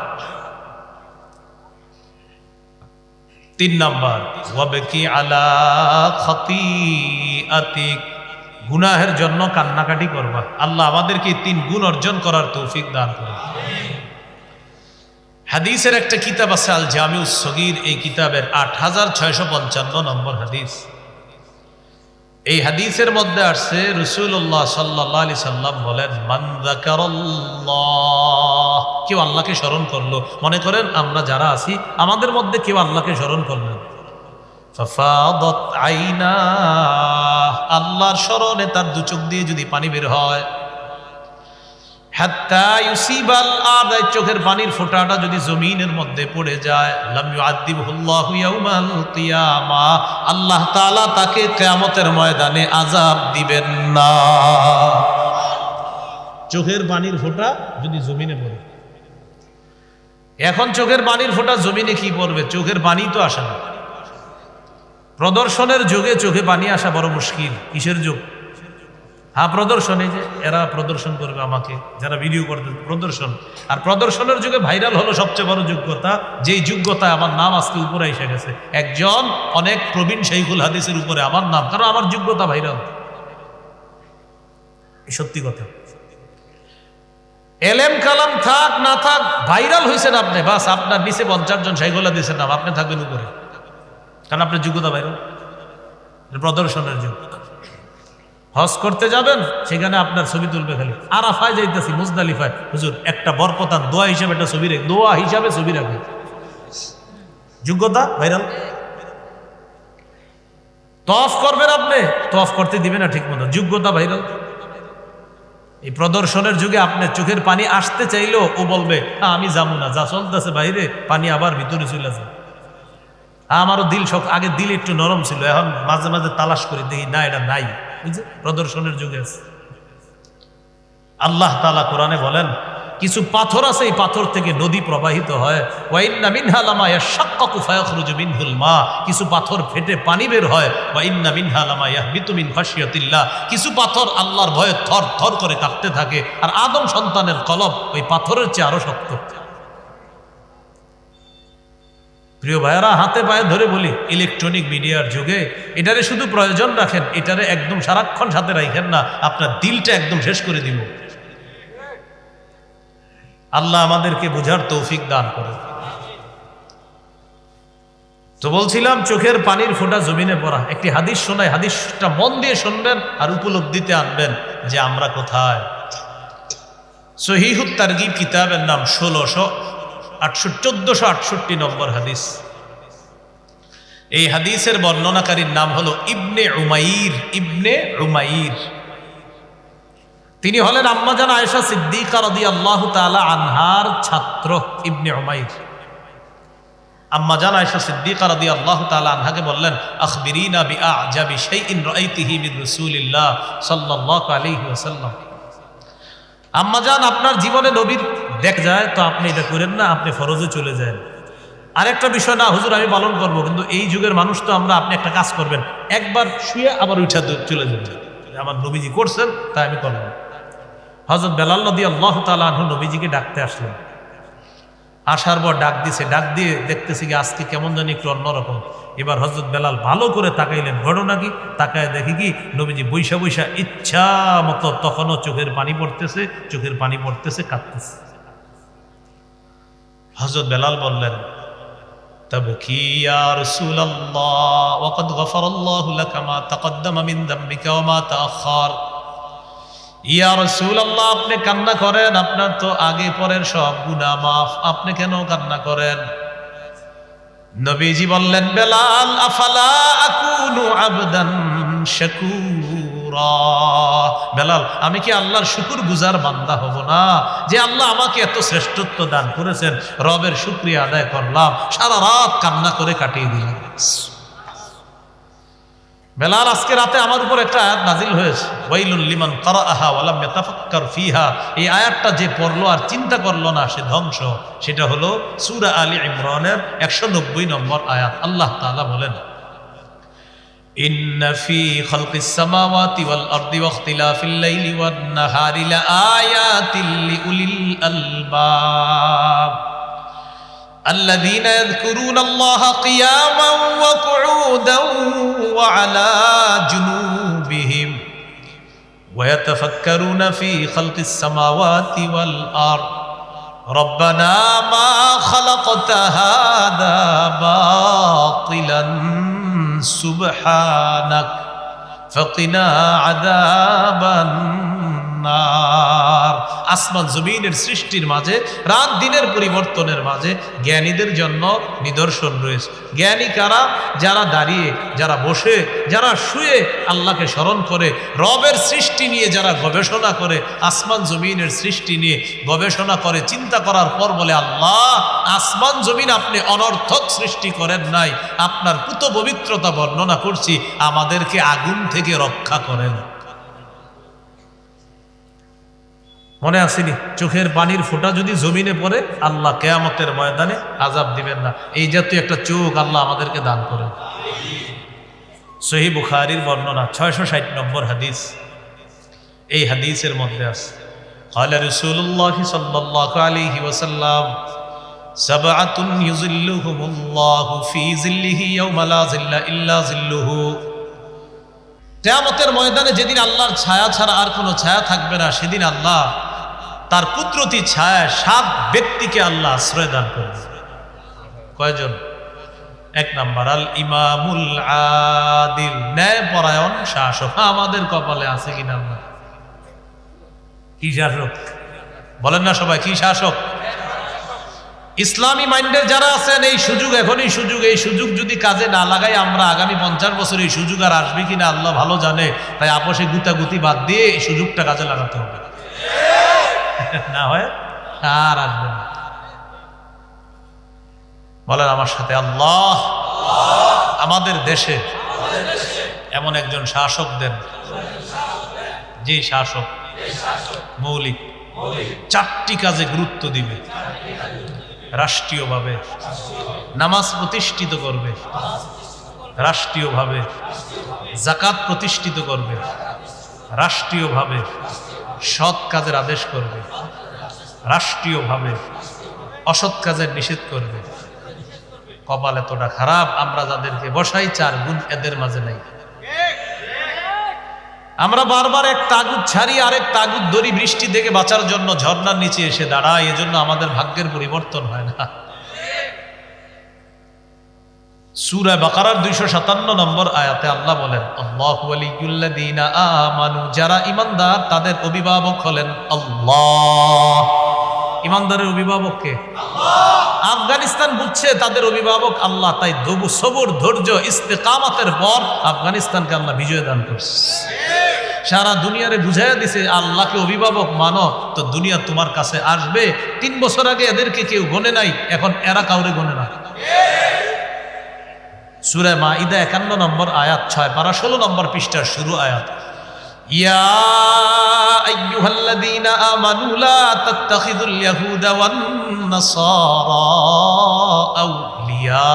3 নাম্বার, ওয়াবকি আলা খাতিআতিক, গুনাহের জন্য কান্নাকাটি করবা। আল্লাহ আমাদেরকে 3 গুণ অর্জন করার তৌফিক দান করুন। হাদিসের একটা কিতাব আছে আল জামিউস সগীর, এই কিতাবের 8655 নম্বর হাদিস। এই হাদিসের মধ্যে আসছে, রাসূলুল্লাহ সাল্লাল্লাহু আলাইহি সাল্লাম বলেন, মান যাকারাল্লাহ, কেউ আল্লাহকে স্মরণ করলো। মনে করেন আমরা যারা আছি, আমাদের মধ্যে কেউ আল্লাহকে স্মরণ করলেন, ফাফাদাত আইনা, আল্লাহর স্মরণে তার 2 চোখ দিয়ে যদি পানি বের হয়, হাত্তা ইউসিবাল আরদ, চোখের পানির ফোঁটাটা যদি জমিনের মধ্যে পড়ে যায়, লাম ইউআযিবহুল্লাহু ইয়াউমাল কিয়ামা, আল্লাহ তাআলা তাকে কিয়ামতের ময়দানে আযাব দিবেন না। চোখের পানির ফোঁটা যদি জমিনে পড়ে, এখন চোখের পানির ফোঁটা জমিনে কি পড়বে? চোখের পানি তো আসে না। প্রদর্শনের যুগে চোখে পানি আসা বড় মুশকিল। কিসের যুগ? হ্যাঁ, প্রদর্শনে, যে এরা প্রদর্শন করবে আমাকে, যারা ভিডিও করতে প্রদর্শন। আর প্রদর্শনের যুগে ভাইরাল হলো সবচেয়ে বড় যোগ্যতা, যেই যোগ্যতায় আমার নাম আজকে উপরে এসে গেছে। একজন অনেক প্রবীণ শাইখুল হাদিসের উপরে আমার নাম, কারণ আমার যোগ্যতা ভাইরাল। সত্যি কথা। এলেম কালাম থাক না থাক, ভাইরাল হয়েছেন আপনি, বাস আপনার নিচে 50 জন শাইখুল হাদিসের নাম, আপনি থাকবেন উপরে, কারণ আপনার যোগ্যতা ভাইরাল। প্রদর্শনের যুগ। হজ করতে যাবেন, সেখানে আপনার ছবি তুলবে খালি। আরাফায় যাইতেছি, মুজদালিফায়, হুজুর একটা বরকতান দোয়া হিসাবে একটা ছবি রাখে, দোয়া হিসাবে ছবি রাখে। যোগ্যতা ভাইরাল। তওয়াফ করবেন আপনি, তওয়াফ করতে দিবে না ঠিক মতো, যোগ্যতা ভাইরাল। এই প্রদর্শনের যুগে আপনি চোখের পানি আসতে চাইলেও ও বলবে, আমি যাবো না, যা চলতেছে বাইরে, পানি আবার ভিতরে চলে যায়। আমারও দিল আগে দিল একটু নরম ছিল, এখন মাঝে মাঝে তালাশ করে দেখি, না, এটা নাই। বুঝছে? প্রদর্শনের যুগে আছে। আল্লাহ তাআলা কোরআনে বলেন, কিছু পাথর আছে, এই পাথর থেকে নদী প্রবাহিত হয়। ওয়া ইন্না মিনহা লামা ইয়াশাক্কাকু ফায়াখরুজু মিনহুল মা, কিছু পাথর ফেটে পানি বের হয়। ওয়া ইন্না মিনহা লামা ইয়াহবিতু মিন খাশিয়াতিল্লাহ, কিছু পাথর আল্লাহর ভয়ে থর থর করে কাঁপতে থাকে। আর আদম সন্তানের কলব ওই পাথরের চেয়ে আরো শক্ত। প্রিয় ভাইয়ারা, হাতে পায়ে ধরে বলি, ইলেকট্রনিক মিডিয়ার যুগে এটারে শুধু প্রয়োজন রাখেন, এটারে একদম সারাক্ষণ সাথে রাখেন না, আপনার দিলটা একদম শেষ করে দিব। আল্লাহ আমাদেরকে বুঝার তৌফিক দান করুন। তো বলছিলাম, চোখের পানির ফোঁটা জমিনে পড়া। একটি হাদিস শোনায়, হাদিসটা মন দিয়ে শুনবেন আর উপলব্ধিতে আনবেন যে আমরা কোথায়। সহিহুত তারগিব কিতাবের নাম 1468 নম্বর হাদিস। এই হাদিসের বর্ণনাকারীর নাম হলো ইবনে উমাইর। ইবনে উমাইর তিনি হলেন আম্মাজান আয়েশা সিদ্দিকা রাদিয়াল্লাহু তাআলা আনহার ছাত্র। ইবনে উমাইর আম্মাজান আয়েশা সিদ্দিকা রাদিয়াল্লাহু তাআলা আনহাকে বললেন, আখবিরিনা বিআজাবি শাইইন রাআইতিহি মিন রাসূলিল্লাহ সাল্লাল্লাহু আলাইহি ওয়াসাল্লাম। আম্মাজান, আপনার জীবনে নবীর দেখ যায় তো আপনি এটা করেন না, আপনি ফরজে চলে যান। আরেকটা বিষয়, না হুজুর আমি পালন করব, কিন্তু এই যুগের মানুষ তো আমরা, আপনি একটা কাজ করবেন, একবার শুয়ে আবার উঠা চলে যাবেন, আমার নবীজি করছেন তাই আমি করলাম। হযরত বেলাল রাদিয়াল্লাহু তাআলা আনহু নবীজিকে ডাকতে আসলেন। আসার পর ডাক দিয়ে দেখতেছি কি আজকে কেমন জানি একটু অন্যরকম। এবার হযরত বেলাল ভালো করে তাকাইলেন, ঘটনা কি? তাকায় দেখি কি নবীজি বৈশা বৈশা ইচ্ছা মতো, তখনও চোখের পানি পড়তেছে, কাঁদতেছে। হযরত বেলাল বললেন, তাবকি ইয়া রাসূলুল্লাহ ওয়া ক্বাদ গফারাল্লাহু লাকা মা তাকদ্দামা মিন যামবিকা ওয়া মা তাআখার। ইয়া রাসূলুল্লাহ, আপনি কান্না করেন, আপনার তো আগে পরের সব গুনাহ মাফ, আপনি কেন কান্না করেন? নবীজি বললেন, বেলাল আফালা আকুনু আবদান শাকুরা। বেলাল, আমি কি আল্লাহর শুকরগুজার বান্দা হব না? যে আল্লাহ আমাকে এত শ্রেষ্ঠত্ব দান করেছেন, রবের শুকরিয়া আদায় করলাম, সারা রাত কান্না করে কাটিয়ে দিলাম। বেলাল, আজকে রাতে আমার উপর একটা আয়াত নাজিল হয়েছে, ওয়াইলুল লিমান কারাআহা ওয়া লাম ইয়াতাফাক্কার ফিহা। এই আয়াতটা যে পড়লো আর চিন্তা করলো না, সে ধ্বংস। সেটা হলো সূরা আলী ইমরানের 190 নম্বর আয়াত। আল্লাহ তাআলা বলেন, ইন্না ফি খালকিস সামাওয়াতি ওয়াল আরদি ওয়া ইখতিলাফিল লাইলি ওয়ান নাহারি লাআয়াতিল লিউলিল আলবাব الذين يذكرون الله قياما وقعودا وعلى جنوبهم ويتفكرون في خلق السماوات والأرض ربنا ما خلقت هذا باطلا سبحانك فقنا عذاب النار। আসমান জমিনের সৃষ্টির মাঝে, রাত দিনের পরিবর্তনের মাঝে জ্ঞানীদের জন্য নিদর্শন রয়েছে। জ্ঞানী কারা? যারা দাঁড়িয়ে, যারা বসে, যারা শুয়ে আল্লাহকে স্মরণ করে, রবের সৃষ্টি নিয়ে যারা গবেষণা করে, আসমান জমিনের সৃষ্টি নিয়ে গবেষণা করে, চিন্তা করার পর বলে, আল্লাহ আসমান জমিন আপনি অনর্থক সৃষ্টি করেন নাই, আপনার পুত পবিত্রতা বর্ণনা করছি, আমাদেরকে আগুন থেকে রক্ষা করেন। মনে আসেনি? চোখের পানির ফোঁটা যদি জমিনে পড়ে, আল্লাহ কিয়ামতের ময়দানে আযাব দিবেন না। এই জাতীয় একটা চোখ আল্লাহ আমাদেরকে দান করেন। সহিহ বুখারীর বর্ণনা 660 নম্বর হাদিস। এই হাদিসের মধ্যে আছে, ক্বালা রাসূলুল্লাহ সাল্লাল্লাহু আলাইহি ওয়াসাল্লাম, সাবআতুন ইউযিল্লুহুমুল্লাহু ফি যিল্লিহি ইয়াওমা লা যিল্লা ইল্লা যিল্লুহু। কিয়ামতের ময়দানে যেদিন আল্লাহর ছায়া ছাড়া আর কোনো ছায়া থাকবে না, সেদিন আল্লাহ তার কুদরতি ছায়া 7 ব্যক্তিকে আল্লাহ আশ্রয় দান করবে। কয়জন? 1 নাম্বার আল ইমামুল আদিল, ন্যায়পরায়ণ শাসক। আমাদের কপালে আছে কিনা? আমরা কি শাসক বলেন না সবাই? কি শাসক? ইসলামী মাইন্ডের যারা আছেন, এই সুযোগ এখনই সুযোগ। এই সুযোগ যদি কাজে না লাগাই, আমরা আগামী 50 বছর এই সুযোগ আর আসবে কিনা আল্লাহ ভালো জানে। তাই আপোষে গুতাগুতি বাদ দিয়ে এই সুযোগটা কাজে লাগাতে হবে, না হয় আর আসবে না। বলেন আমার সাথে, আল্লাহ আমাদের দেশে এমন একজন শাসক দেন, যে শাসক মৌলিক 4টি কাজে গুরুত্ব দিবে। রাষ্ট্রীয়ভাবে নামাজ প্রতিষ্ঠিত করবে, রাষ্ট্রীয়ভাবে যাকাত প্রতিষ্ঠিত করবে, রাষ্ট্রীয়ভাবে সৎ কাজের আদেশ করবে, রাষ্ট্রীয়ভাবে অসৎ কাজের নিষেধ করবে। কপাল এতটা খারাপ, আমরা যাদেরকে বসাই 4 গুণ এদের মাঝে নাই। আমরা বারবার এক তাগুত ছাড়ি আরেক তাগুত ধরি, বৃষ্টি থেকে বাঁচার জন্য ঝর্ণার নিচে এসে দাঁড়ায়, এজন্য আমাদের ভাগ্যের পরিবর্তন হয় না। সূরা বাকারার 257 নম্বর আয়াতে আল্লাহ বলেন আল্লাহু ওয়ালিয়ুল্লাযীনা আমানু, যারা ঈমানদার তাদের অভিভাবক হলেন আল্লাহ। ঈমানদারের অভিভাবক কে? আল্লাহ। আফগানিস্তান বুঝছে তাদের অভিভাবক আল্লাহ, তাই সবর ধৈর্য ইস্তেকামাতের পর আফগানিস্তানকে আল্লাহ বিজয় দান করছে। সারা দুনিয়ারে বুঝাইয়া দিছে আল্লাহকে অভিভাবক মানো তো দুনিয়া তোমার কাছে আসবে। 3 বছর আগে এদেরকে কেউ গনে নাই, এখন এরা কাউরে গনে না। সূরা মাইদা 51 নম্বর আয়াত 6 পারা 16 নম্বর পৃষ্ঠার শুরু আয়াত, ইয়া আইয়ুহাল্লাযীনা আমানু লা তাত্তাখিযুল ইয়াহুদা ওয়ান নাসারা আউলিয়া,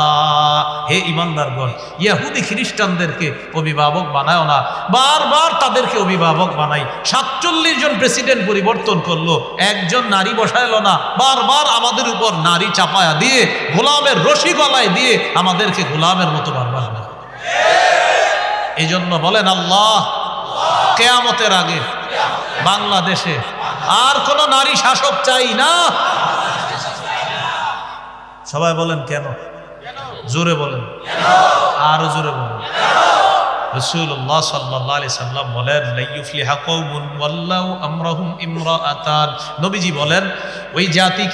হে ঈমানদারগণ ইহুদি খ্রিস্টানদেরকে অভিভাবক বানাও না। বারবার তাদেরকে অভিভাবক বানাই, 47 জন প্রেসিডেন্ট পরিবর্তন করলো, একজন নারী বসাইলো না। বারবার আমাদের উপর নারী চাপায়া দিয়ে গোলামের রশি গলায় দিয়ে আমাদেরকে গোলামের মতো বারবার না। এই জন্য বলেন আল্লাহ কিয়ামতের আগে বাংলাদেশে আর কোন নারী শাসক চাই না। সবাই বলেন কেন? জোরে বলেন, আরো জোরে বলেন। রাসূলুল্লাহ সাল্লাল্লাহু আলাইহি সাল্লাম বলেন লা ইউফলিহা কওমুন ওয়াল্লাহু আমরাহুম ইমরাআতান, নবীজি বলেন ওই জাতি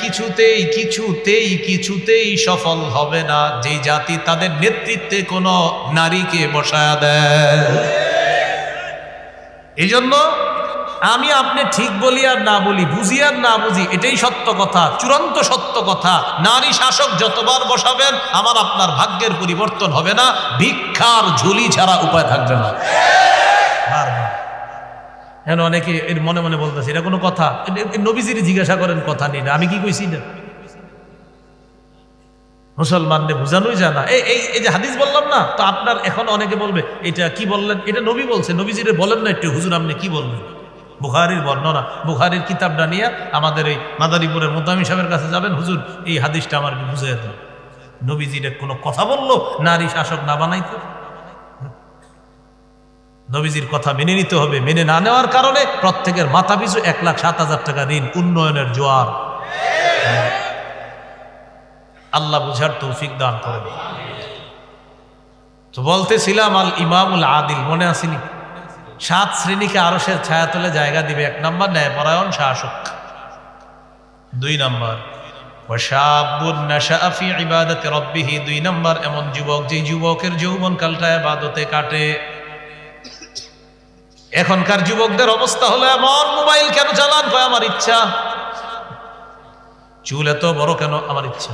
কিছুতেই সফল হবে না যেই জাতি তাদের নেতৃত্বে কোনো নারীকে বসায়া দেয়। এই জন্য আমি আপনি ঠিক বলি আর না বলি, বুঝি আর না বুঝি, এটাই সত্য কথা, চূড়ান্ত সত্য কথা। নারী শাসক যতবার বসাবেন আমার আপনার ভাগ্যের পরিবর্তন হবে না, ভিক্ষার ঝুলি ছাড়া উপায় থাকবে না। এখন অনেকে এর মনে মনে বলতেছে এটা কোনো কথা? নবীজির জিজ্ঞাসা করেন, কথা নেই না, আমি কি কইছি না? মুসলমানদের বুঝানোই যায় না। এই যে হাদিস বললাম না, তো আপনার এখন অনেকে বলবে এটা কি বললেন, এটা নবী বলছে, নবীজিরে বলেন না একটু, হুজুর আপনি কি বললেন? বুখারীর বর্ণনা, বুখারীর কিতাবটা নিয়ে আমাদের এই মাদারীপুরের মুদ্দামী সাহেবের কাছে যাবেন, হুজুর এই হাদিসটা আমার বুঝিয়ে দেন। নবীজিরে কোনো কথা বললো নারী শাসক না বানাইতে? নবীজির কথা মেনে নিতে হবে। মেনে না নেওয়ার কারণে প্রত্যেকের মাথা পিছু 1,07,000 টাকা ঋণ, উন্নয়নের জোয়ার। আল্লাহ বুঝার তৌফিক দান করেন। তো বলতেছিলাম আল ইমামুল আদিল, মনে আসেনি? 7 শ্রেণীকে আরশের ছায়াতলে জায়গা দিবে। 1 নম্বর ন্যায়পরায়ণ শাসক, 2 নম্বর ওয়াশাবুন নাশাআ ফি ইবাদাতি রাব্বিহ, 2 নম্বর এমন যুবক যে যুবকের যৌবনকালটা ইবাদতে কাটে। এখনকার যুবকদের অবস্থা হলো এমন, মোবাইল কেন চালান? কয় আমার ইচ্ছা। চুল এত বড় কেন? আমার ইচ্ছা।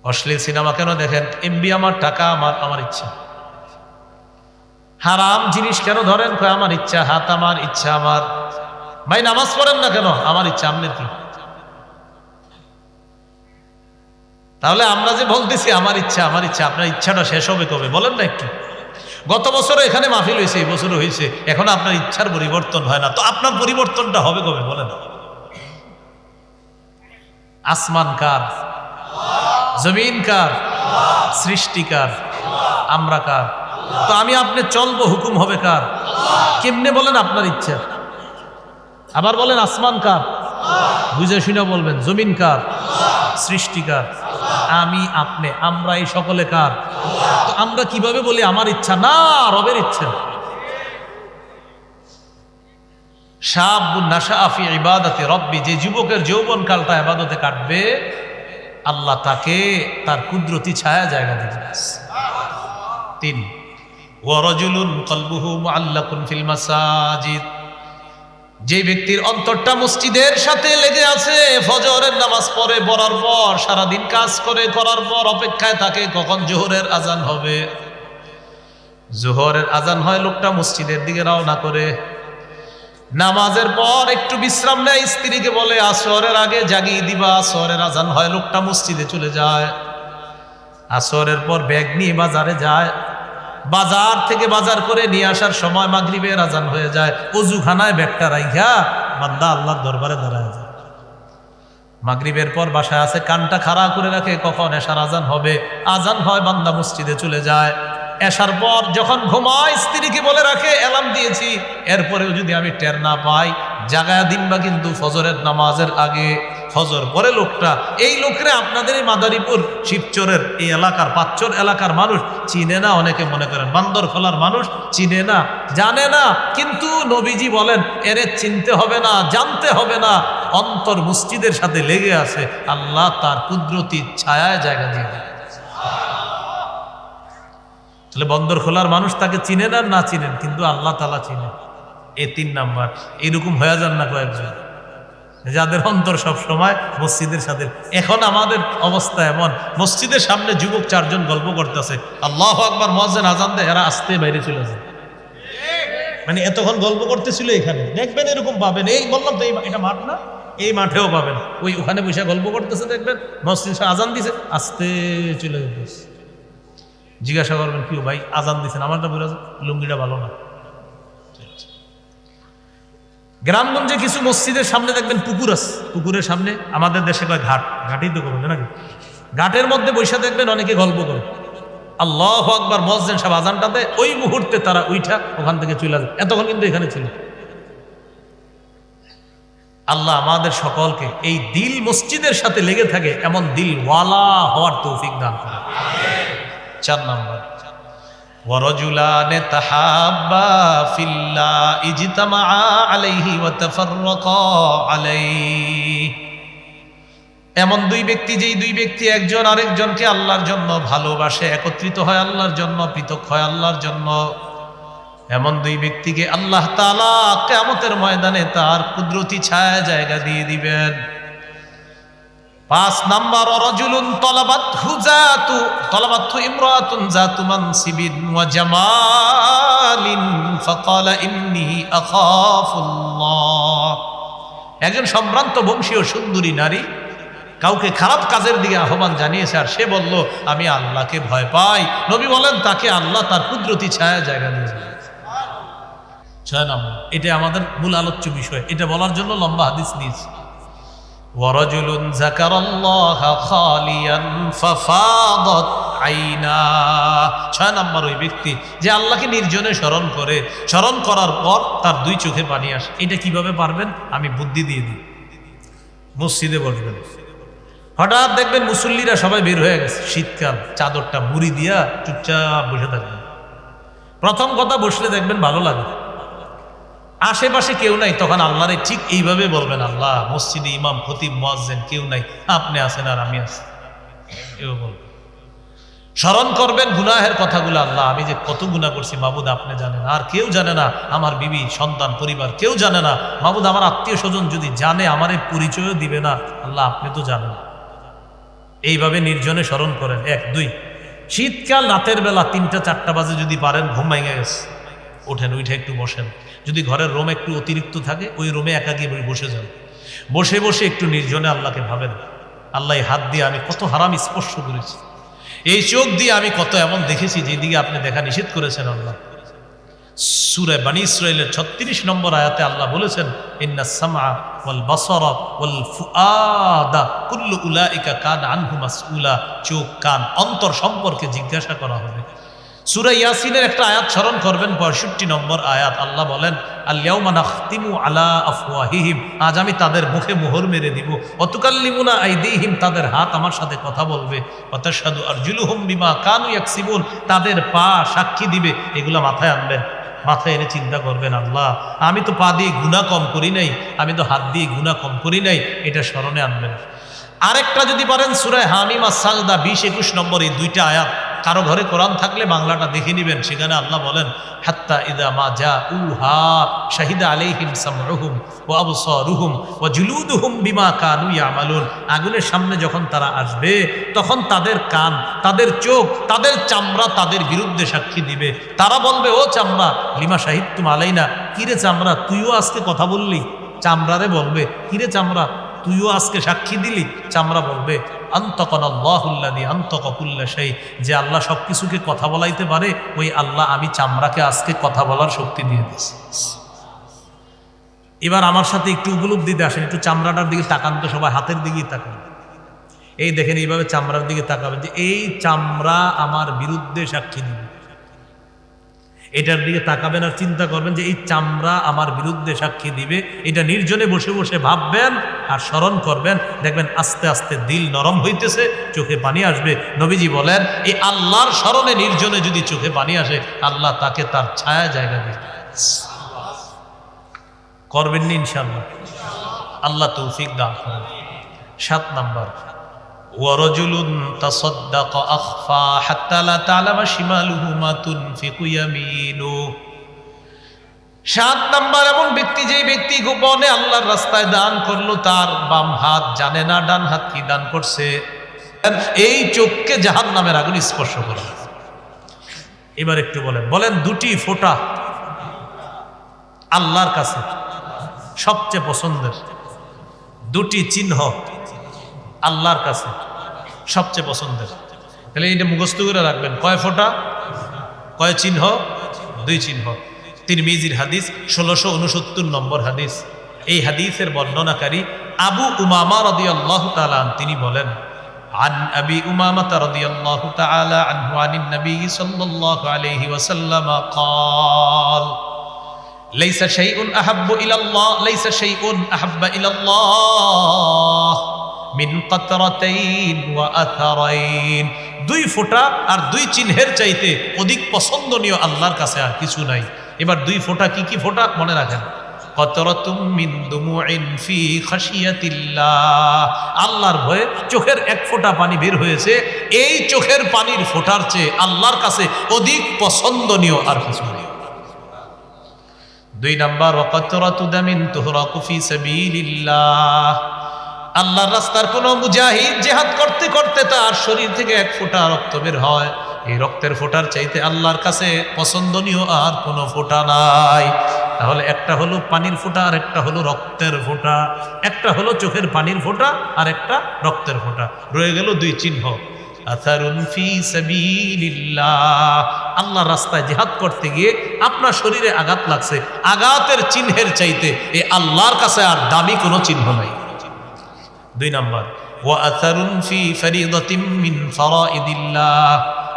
অশ্লীল সিনেমা কেন দেখেন? এমবি আমার, টাকা আমার, আমার ইচ্ছা। হারাম জিনিস কেন ধরেন? কয় আমার ইচ্ছা। হাত আমার, ইচ্ছা আমার। ভাই নামাজ পড়েন না কেন? আমার ইচ্ছা। আপনার কি? তাহলে আমরা যে বলতেছি আমার ইচ্ছা আমার ইচ্ছা, আপনার ইচ্ছাটা শেষ হবে কবে বলেন না একটু? গত বছরও এখানে মাহফিল হয়েছে, এই বছরও হয়েছে, এখন আপনার ইচ্ছার পরিবর্তন হয় না, তো আপনার পরিবর্তনটা হবে কবে বলেন? আসমান কার? জমিন কার? সৃষ্টিকার। আমরা কার? তো আমি আপনি চলবো, হুকুম হবে কার? কেমনে বলেন? আপনার ইচ্ছা। আবার বলেন আসমান কার? বুঝে শুনে বলবেন। জমিন কার? সৃষ্টিকার। আমি আপনি আমরা এই সকলে কার? তো আমরা কিভাবে বলি আমার ইচ্ছা? না, রবের ইচ্ছা। শাবুন নাশাআ ফি ইবাদাতি রাব্বি, যে যুবকের যৌবন কালটা ইবাদতে কাটবে আল্লাহ তাকে তার কুদরতি ছায়া জায়গা দিবেন। 3 ওয়া রাজুলুন কলবুহু মুআল্লাকুন ফিল মাসাজিদ, যে ব্যক্তির অন্তরটা মসজিদের সাথে লেগে আছে, ফজরের নামাজ পড়ে পড়ার পর সারাদিন কাজ করে করার পর অপেক্ষায় থাকে কখন জোহরের আজান হবে। জোহরের আজান হয়, লোকটা মসজিদের দিকে রওনা করে। নামাজের পর একটু বিশ্রাম নেয়, স্ত্রীকে বলে আসরের আগে জাগিয়ে দিবা। আসরের আজান হয়, লোকটা মসজিদে চলে যায়। আসরের পর ব্যাগ নিয়ে বাজারে যায়, বাজার থেকে বাজার করে নিয়ে আসার সময় মাগরিবের আজান হয়ে যায়। ওযুখানায় ব্যাগটা রাইখা বান্দা আল্লাহর দরবারে দাঁড়ায় যায়। মাগরিবের পর বাসায় আছে, কানটা খাড়া করে রাখে কখন এশার আজান হবে। আজান হয়, বান্দা মসজিদে চলে যায়। এশার পর যখন ঘুমায় স্ত্রীকে বলে রাখে অ্যালার্ম দিয়েছি, এরপরেও যদি আমি টের না পাই জাগায়া দিনবা কিন্তু ফজরের নামাজের আগে, ফজর পরে লোকটা, এই লোকরা আপনাদের এই মাদারীপুর শিবচরের এই এলাকার পাঁচচর এলাকার মানুষ চিনে না। অনেকে মনে করেন বান্দরখোলার মানুষ চিনে না, জানে না, কিন্তু নবীজি বলেন এরে চিনতে হবে না, জানতে হবে না, অন্তর মসজিদের সাথে লেগে আছে, আল্লাহ তার কুদরতি ছায়ায় জায়গা দিয়ে দেয়। তাহলে বন্দরখোলার মানুষ তাকে চিনেন আর না চিনেন, কিন্তু আল্লাহ তাআলা চিনেন। এই 3 নাম্বার। এরকম হয়ে যান না কয়েকজন যাদের অন্তর সব সময় মসজিদের সাথে। এখন আমাদের অবস্থা এমন, মসজিদের সামনে যুবক 4 জন গল্প করতেছে, আল্লাহু আকবার, মুয়াজ্জিন আজান দেয়, এরা আস্তে বাইরে চলে যায়। মানে এতক্ষণ গল্প করতেছিল এখানে, দেখবেন এরকম পাবেন। এই বললাম তো এটা মাঠ না, এই মাঠেও পাবেন, ওখানে বসে গল্প করতেছে, দেখবেন মসজিদ আজান দিছে, আস্তে চলে যেতেছে। জিজ্ঞাসা করবেন কি ভাই আজান দিচ্ছেন, আমারটা বুঝা লুঙ্গিটা ভালো না। গ্রামগঞ্জে কিছু মসজিদের সামনে দেখবেন পুকুর আছে, পুকুরের সামনে, আমাদের দেশে কয় ঘাট, ঘাটই তো করবে নাকি, ঘাটের মধ্যে বৈশা দেখবেন অনেকে গল্প করে। আল্লাহু আকবার, মুয়াজ্জিন সাহেব আজানটাতে ওই মুহূর্তে তারা উঠা ওখান থেকে চলে যায়। এতক্ষণ কিন্তু এখানে ছিল। আল্লাহ আমাদের সকলকে এই দিল মসজিদের সাথে লেগে থাকে এমন দিল ওয়ালা হওয়ার তৌফিক দান করে। 4 নাম্বার, ওয়ারাজুলান তাহাব্বা ফিল্লাহ ইজতামা আলাইহি ওয়া তাফাররাকা আলাইহি। এমন 2 ব্যক্তি, যেই 2 ব্যক্তি একজন আরেকজনকে আল্লাহর জন্য ভালোবাসে, একত্রিত হয় আল্লাহর জন্য, পৃথক হয় আল্লাহর জন্য, এমন 2 ব্যক্তিকে আল্লাহ তাআলা কিয়ামতের ময়দানে তার কুদরতি ছায়া জায়গা দিয়ে দিবেন। 5 নাম্বার, রাজুলুন তলাবাতহু ইমরাতুন যাতু মানসিবিন ওয়া জামালিন ফাকালা ইন্নী আখাফুল্লাহ। একজন সম্ভ্রান্ত বংশীয় সুন্দরী নারী কাউকে খারাপ কাজের দিকে আহ্বান জানিয়েছে, আর সে বলল আমি আল্লাহকে ভয় পাই। নবী বলেন তাকে আল্লাহ তার কুদরতি ছায়া জায়গা দিয়েছে। 6 নাম্বার, এটা আমাদের মূল আলোচ্য বিষয়, এটা বলার জন্য লম্বা হাদিস নিয়েছি। ওয়ারাজুলুন যাকারাল্লাহা খালিয়ান ফাফাদাত আইনা। 6 নাম্বার, ওই ব্যক্তি যে আল্লাহকে নির্জনে স্মরণ করে, স্মরণ করার পর তার 2 চোখে পানি আসে। এটা কিভাবে পারবেন? আমি বুদ্ধি দিয়ে দিই। মসজিদে বসবেন, হঠাৎ দেখবেন মুসল্লিরা সবাই বের হয়ে গেছে, শীতকাল, চাদরটা মুড়ি দিয়া চুপচাপ বসে থাকবেন। প্রথম কথা, বসলে দেখবেন ভালো লাগে, আশেপাশে কেউ নাই, তখন আল্লাহরে ঠিক এইভাবে বলবেন, আল্লাহ মসজিদে ইমাম, খতিব, মুয়াজ্জিন কেউ নাই, আপনি আছেন আর আমি আছি, এও বলবেন। স্মরণ করবেন গুনাহের কথাগুলো, আল্লাহ আমি যে কত গুনাহ করছি মাবুদ আপনি জানেন, আর কেউ জানে না, আমার বিবি, সন্তান, পরিবার কেউ জানে না মাবুদ, আমার আত্মীয় স্বজন যদি জানে আমার এই পরিচয়ও দিবে না, আল্লাহ আপনি তো জানেন। এইভাবে নির্জনে স্মরণ করেন। 1 2, শীতকাল রাতের বেলা 3টা 4টা বাজে যদি পারেন, ঘুম ভেঙে গেছে, ওঠেন, উঠে একটু বসেন। যদি ঘরের রুম একটু অতিরিক্ত থাকে, ওই রুমে একাকী বসে যান, বসে বসে একটু নির্জনে আল্লাহকে ভাবেন, আল্লাহ এই হাত দিয়ে আমি কত হারাম স্পর্শ করেছি, এই চোখ দিয়ে আমি কত এমন দেখেছি যেদিকে আপনি দেখা নিষেধ করেছেন। আল্লাহ সূরা বনী ইসরাঈলের 36 নম্বর আয়াতে আল্লাহ বলেছেন, ইন্নাস সামআ ওয়াল বাসারা ওয়াল ফুআদা কুল্লু উলাইকা কানা আনহু মাসউলা। চোখ, কান, অন্তর সম্পর্কে জিজ্ঞাসা করা হবে। সূরা ইয়াসিনের একটা আয়াত স্মরণ করবেন, 65 নম্বর আয়াত। আল্লাহ বলেন, আল ইয়াউমা নাখতিমু আলা আফওয়াহিহিম, আজ আমি তাদের মুখে মোহর মেরে দিব। ওয়া তুকাল্লিমুনা আইদিহিম, তাদের হাত আমার সাথে কথা বলবে। ওয়া তাশহাদু আরজুলুহুম বিমা কানু ইয়াকসিবুন, তাদের পা সাক্ষী দিবে। এগুলো মাথায় আনবেন, মাথায় এনে চিন্তা করবেন, আল্লাহ আমি তো পা দিয়ে গুনাহ কম করি নাই, আমি তো হাত দিয়ে গুনাহ কম করি নাই, এটা স্মরণে আনবেন। আরেকটা যদি পারেন, সূরা হামিম আস-সাজদা 20-21 নম্বর, এই 2টা আয়াত কারো ঘরে কোরআন থাকলে বাংলাটা দেখে নেবেন। সেখানে আল্লাহ বলেন, হাত্তা ইযা মা জাউহা শাহিদা আলাইহিম সামউহুম ওয়া আবসারুহুম ওয়া জুলুদুহুম বিমা কানু ইয়ামালুন। আগুনের সামনে যখন তারা আসবে, তখন তাদের কান, তাদের চোখ, তাদের চামড়া তাদের বিরুদ্ধে সাক্ষী দিবে। তারা বলবে, ও চামড়া লিমা শাহিদতুম আলাইনা, কিরে চামড়া তুইও আজকে কথা বললি। চামড়ারে বলবে, কিরে চামড়া তুইও আজকে সাক্ষী দিলি। চামড়া বলবে, আনতাকানাল্লাহুল্লাযী আনতাকা কুল্লা শাই, যে আল্লাহ সবকিছুকে কথা বলাইতে পারে, ওই আল্লাহ আমি চামড়াকে আজকে কথা বলার শক্তি দিয়ে দিয়েছি। এবার আমার সাথে একটু উপলব্ধিতে আসেন, একটু চামড়াটার দিকে তাকান তো, সবাই হাতের দিকেই তাকান। এই দেখেন, এইভাবে চামড়ার দিকে তাকাবেন যে এই চামড়া আমার বিরুদ্ধে সাক্ষী দিবে। এটার দিকে তাকাবেন আর চিন্তা করবেন যে এই চামড়া আমার বিরুদ্ধে সাক্ষী দিবে, এটা নির্জনে বসে বসে ভাববেন আর স্মরণ করবেন, দেখবেন আস্তে আস্তে দিল নরম হইতেছে, চোখে পানি আসবে। নবীজি বলেন এই আল্লাহর স্মরণে নির্জনে যদি চোখে পানি আসে, আল্লাহ তাকে তার ছায়া জায়গা দিবে। করবেন নি ইনশাআল্লাহ? আল্লাহ তৌফিক দান করেন। 7 নাম্বার, ওয়ারাজুলুন তাসাদ্দাকা আখফা হাত্তা লা তা'লামা শিমালুহু মা তুনফিকু ইয়ামিনু। 7 নাম্বার, এমন ব্যক্তি, যে ব্যক্তি গোপনে আল্লাহর রাস্তায় দান করলো, তার বাম হাত জানে না ডান হাত কি দান করছে। এই চোখকে জাহান্নামের আগুন স্পর্শ করে। এবার একটু বলেন দুটি ফোঁটা আল্লাহর কাছে সবচেয়ে পছন্দের, দুটি চিহ্ন আল্লাহর কাছে সবচেয়ে পছন্দের। তাহলে এটা মুখস্থ করে রাখবেন, কয় ফোঁটা, কয় চিহ্ন? 2 চিহ্ন। তিরমিজির হাদিস, 1669 নম্বর হাদিস। এই হাদিসের বর্ণনাকারী আবু উমামা রাদিয়াল্লাহু তাআলা তিনি বলেন, عن أبي أمامة رضي الله تعالى عنه عن النبي صلى الله عليه وسلم قال ليس شيء أحب إلى الله ليس شيء أحب إلى الله من قطرتين وأثرين। 2 ফোঁটা আর 2 চিহ্নের চাইতে অধিক পছন্দনীয় আল্লাহর কাছে আর কিছু নাই। এবার 2 ফোঁটা কি কি ফোঁটা মনে রাখেন। কতরাতুম মিন দুমুইন ফি খাশিয়াতিল্লাহ, আল্লাহর ভয়ে চোখের 1 ফোঁটা পানি বের হয়েছে, এই চোখের পানির ফোঁটার চেয়ে আল্লাহর কাছে অধিক পছন্দনীয় আর কিছু নেই। 2 নাম্বার, ওয়াকাতরাতু দামিন তুহরাকু ফি সাবিলিল্লাহ, আল্লাহর রাস্তার কোন মুজাহিদ জিহাদ করতে করতে তার শরীর থেকে 1 ফোঁটা রক্ত বের হয়, এই রক্তের ফোঁটার চাইতে আল্লাহর কাছে পছন্দনীয় আর কোনো ফোঁটা নাই। তাহলে একটা হলো পানির ফোঁটা আর একটা হলো রক্তের ফোঁটা, একটা হলো চোখের পানির ফোঁটা আর একটা রক্তের ফোঁটা। রয়ে গেল 2 চিহ্ন, আসারুন ফি সাবিলিল্লাহ, আল্লাহর রাস্তায় জিহাদ করতে গিয়ে আপনার শরীরে আঘাত লাগছে, আঘাতের চিহ্নের চাইতে এই আল্লাহর কাছে আর দামি কোনো চিহ্ন নাই। 2 নাম্বার, ওয়া আসারুন ফি ফরিদাতিন মিন ফারাইদিল্লাহ,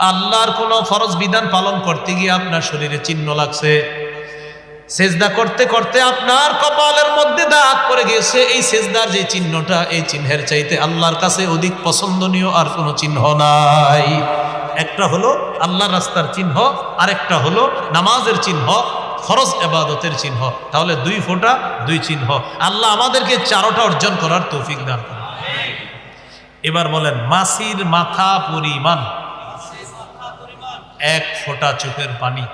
আল্লাহর কোন ফরজ বিধান পালন করতে গিয়ে আপনার শরীরে চিহ্ন লাগছে, সেজদা করতে করতে আপনার কপালের মধ্যে দাগ পড়ে গেছে, এই সেজদার যে চিহ্নটা, এই চিহ্নের চাইতে আল্লাহর কাছে অধিক পছন্দনীয় আর কোনো চিহ্ন নাই। একটা হলো আল্লাহর রাস্তার চিহ্ন, আর একটা হলো নামাজের চিহ্ন, ফরজ ইবাদতের চিহ্ন। তাহলে 2 ফোঁটা 2 চিহ্ন। আল্লাহ আমাদেরকে 4টা অর্জন করার তৌফিক দান করুন। এবার বলেন, মাছির মাথা পরিমাণ 1 ফোঁটা চোখের পানি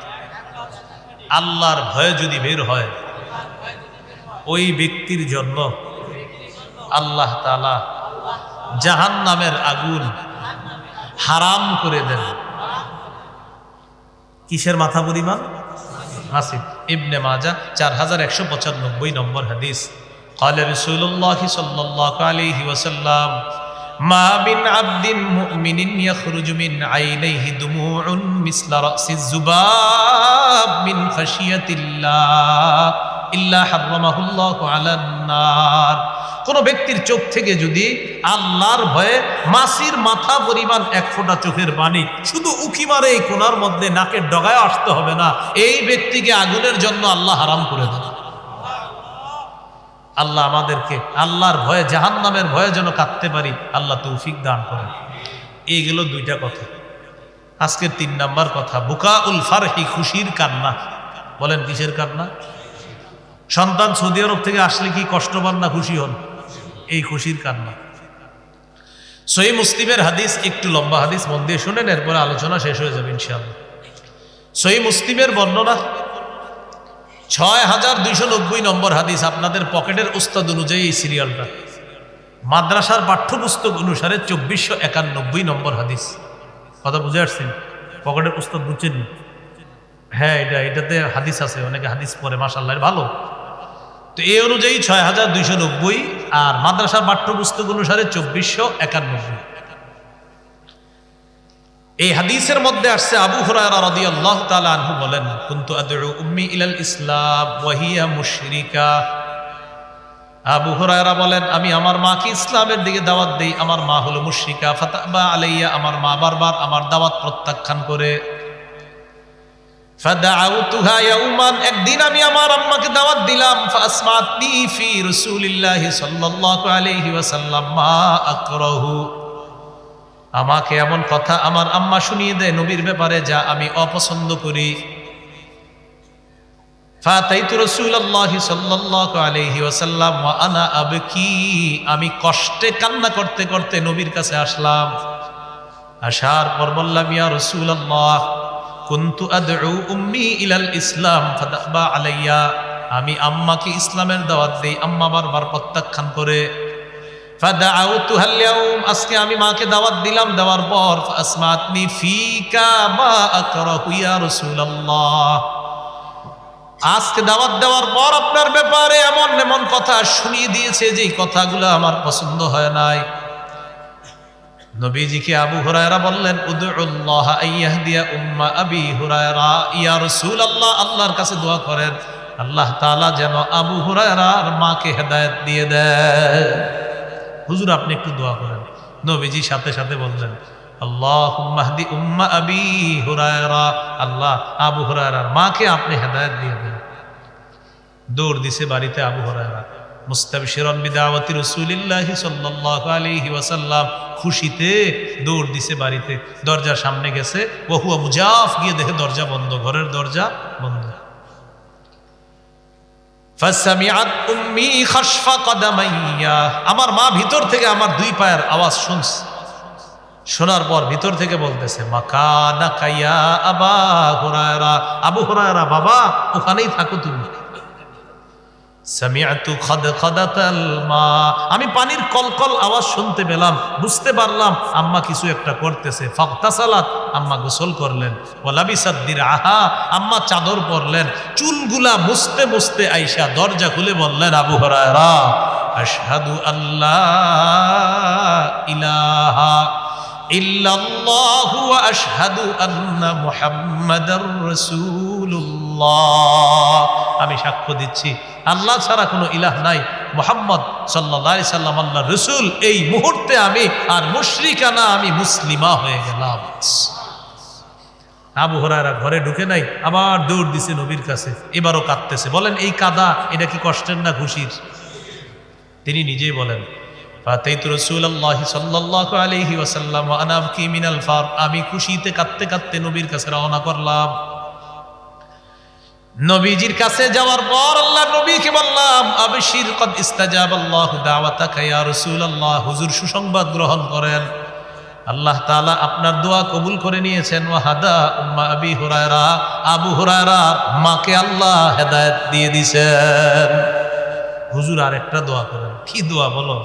আল্লাহর ভয়ে যদি বের হয়, ওই ব্যক্তির জন্য আল্লাহ তাআলা জাহান্নামের আগুন হারাম করে দেন। কিসের মাথা পরিমাণ? হাসিব। ইবনে মাজাহ 4195 নম্বর হাদিস। قال رسول الله صلى الله عليه وسلم ما من عبد مؤمن يخرج من عينيه دموع مثل رأس الذباب من خشية الله إلا حرمه الله على النار। কোন ব্যক্তির চোখ থেকে যদি আল্লাহর ভয়ে মাছির মাথা পরিমাণ 1 ফোঁটা চোখের পানি শুধু উকি মারে এই কোণার মধ্যে নাকের ডগায় আসতে হবে না, এই ব্যক্তিকে আগুনের জন্য আল্লাহ হারাম করে দেন। আল্লাহ আমাদেরকে আল্লাহর ভয়ে, জাহান্নামের ভয়ে যেন কাঁদতে পারি, আল্লাহ তৌফিক দান করেন। এইগুলো 2টা কথা। আজকের 3 নাম্বার কথা, বুকাউল ফারহি, খুশির কান্না। বলেন কিসের কান্না? সন্তান সৌদি আরব থেকে আসলে কি কষ্ট পান না খুশি হন? এই খুশির কান্না। সহিহ মুসলিমের হাদিস, একটু লম্বা হাদিস, মন দিয়ে শুনেন, এরপরে আলোচনা শেষ হয়ে যাবে ইনশাআল্লাহ। সহিহ মুসলিমের বর্ণনা 6290 নম্বর হাদিস। আপনাদের পকেটের উস্তাদ অনুযায়ী এই সিরিয়ালটা, মাদ্রাসার পাঠ্যপুস্তক অনুসারে 2491 নম্বর হাদিস। কথা বুঝে আসছেন? পকেটের উস্তাদ বুঝছেন? হ্যাঁ, এটাতে হাদিস আছে, অনেকে হাদিস পড়ে, মাশাআল্লাহ, ভালো। তো এই অনুযায়ী 6290, আর মাদ্রাসার পাঠ্যপুস্তক অনুসারে 2491। এই হাদিসের মধ্যে আসছে, আবু হুরায়রা রাদিয়াল্লাহু তাআলা আনহু বলেন, কুনতু আদউ উম্মি ইলাল ইসলাম ওয়া হিয়া মুশরিকা। আবু হুরায়রা বলেন, আমি আমার মাকে ইসলামের দিকে দাওয়াত দেই, আমার মা হলো মুশরিকা। ফাতাবা আলাইয়া, আমার মা বারবার আমার দাওয়াত প্রত্যাখ্যান করে। ফাদাউতুহা ইয়াওমান, একদিন আমি আমার আম্মাকে দাওয়াত দিলাম, ফাসমাতনি ফি রাসূলিল্লাহি সাল্লাল্লাহু আলাইহি ওয়াসাল্লাম মা আকরাহু, আমাকে এমন কথা আমার আম্মা শুনিয়ে দেয় নবীর ব্যাপারে যা আমি অপছন্দ করি। ফাতাইতু রাসূলুল্লাহি সাল্লাল্লাহু আলাইহি ওয়াসাল্লাম ওয়া আনা আবকি, আমি কষ্টে কান্না করতে করতে নবীর কাছে আসলাম। আসার পর বললাম, ইয়া রাসূলুল্লাহ কুনতু আদউ উম্মি ইলাল ইসলাম ফাদাবা আলাইয়া, আমি আম্মাকে ইসলামের দাওয়াত দেই, আম্মা বারবার প্রত্যাখ্যান করে। ফাদাউতুহা আল-ইয়াওম, আজকে আমি মাকে দাওয়াত দিলাম, দেওয়ার পর ফাসমাতনি ফিকা মা আকরাহু ইয়া রাসূলুল্লাহ, আজকে দাওয়াত দেওয়ার পর আপনার ব্যাপারে এমন এমন কথা শুনিয়ে দিয়েছে যে কথাগুলো আমার পছন্দ হয় নাই। নবীজিকে আবু হুরায়রা বললেন, উদউল্লাহ আইয়াহদিয়া উম্মা আবি হুরায়রা, ইয়া রাসূলুল্লাহ, আল্লাহর কাছে দোয়া করেন আল্লাহ তাআলা যেন আবু হুরায়রার মাকে হেদায়েত দিয়ে দেয়। হুজুর আপনি একটু দোয়া করেন। নবীজি সাথে সাথে বললেন, আল্লাহুম্মা হদি উম্মা আবি হুরায়রা, আল্লাহ আবু হুরায়রার মাকে আপনি হেদায়েত দিয়ে দেন। দৌড় দিছে বাড়িতে আবু হুরায়রা, মুস্তাবশিরান বিদাওয়াতি রাসূলিল্লাহি সাল্লাল্লাহু আলাইহি ওয়াসাল্লাম, খুশিতে দৌড় দিছে বাড়িতে। দরজার সামনে গেছে, ওয়া হুয়া মুজাফ, গিয়ে দেখে দরজা বন্ধ, ঘরের দরজা বন্ধ। ফাসামিআত উম্মি খাশফা কদামাইয়া, আমার মা ভিতর থেকে আমার দুই পায়ের আওয়াজ শুনছে। শোনার পর ভিতর থেকে বলতেছে, মাকানাকা ইয়া আবা হুরায়রা, আবু হুরায়রা বাবা ওখানেই থাকো তুমি। সামিআতু খাদখাদাতাল মা, আমি পানির কলকল আওয়াজ শুনতে পেলাম, বুঝতে পারলাম আম্মা কিছু একটা করতেছে। ফাগতাসালাত, আম্মা গোসল করলেন। ওয়া লাবিসাত দিরআহা, আম্মা চাদর পরলেন। চুলগুলা মুছতে মুছতে আয়েশা দরজা খুলে বললেন, আবু হুরায়রা আশহাদু আল্লা ইলাহা ইল্লাল্লাহু ওয়া আশহাদু আন্না মুহাম্মাদার রাসূলুল্লাহ, আমি সাক্ষ্য দিচ্ছি আল্লাহ ছাড়া কোনো ইলাহ নাই, মুহাম্মদ সাল্লাল্লাহু আলাইহি সাল্লাম আল্লাহর রাসূল। এই মুহূর্তে আমি আর মুশরিকা না, আমি মুসলিমা হয়ে গেলাম। আবু হুরায়রা ঘরে ঢুকে নাই, আবার দৌড় দিছে নবীর কাছে, এবারও কাঁদতেছে। বলেন এই কাদা এটা কি কষ্টের না খুশির? তিনি নিজেই বলেন, ফাতাইতু রাসূলুল্লাহি সাল্লাল্লাহু আলাইহি ওয়াসাল্লাম ওয়া আনা আবকি মিনাল ফার, আমি খুশিতে কাঁদতে কাঁদতে নবীর কাছে রওনা করলাম। নবীজির কাছে যাওয়ার পর আল্লাহ নবীকে বললাম, আবশির কদ ইস্তাজাবাল্লাহু দাওয়াতাকা ইয়া রাসূলুল্লাহ, হুজুর সুসংবাদ গ্রহণ করেন, আল্লাহ তাআলা আপনার দোয়া কবুল করে নিয়েছেন। ওয়া হাদা উম্মা আবি হুরায়রা, আবু হুরায়রা মাকে আল্লাহ হেদায়েত দিয়ে দিয়েছেন। হুজুর আরেকটা দোয়া করেন। কি দোয়া বলো?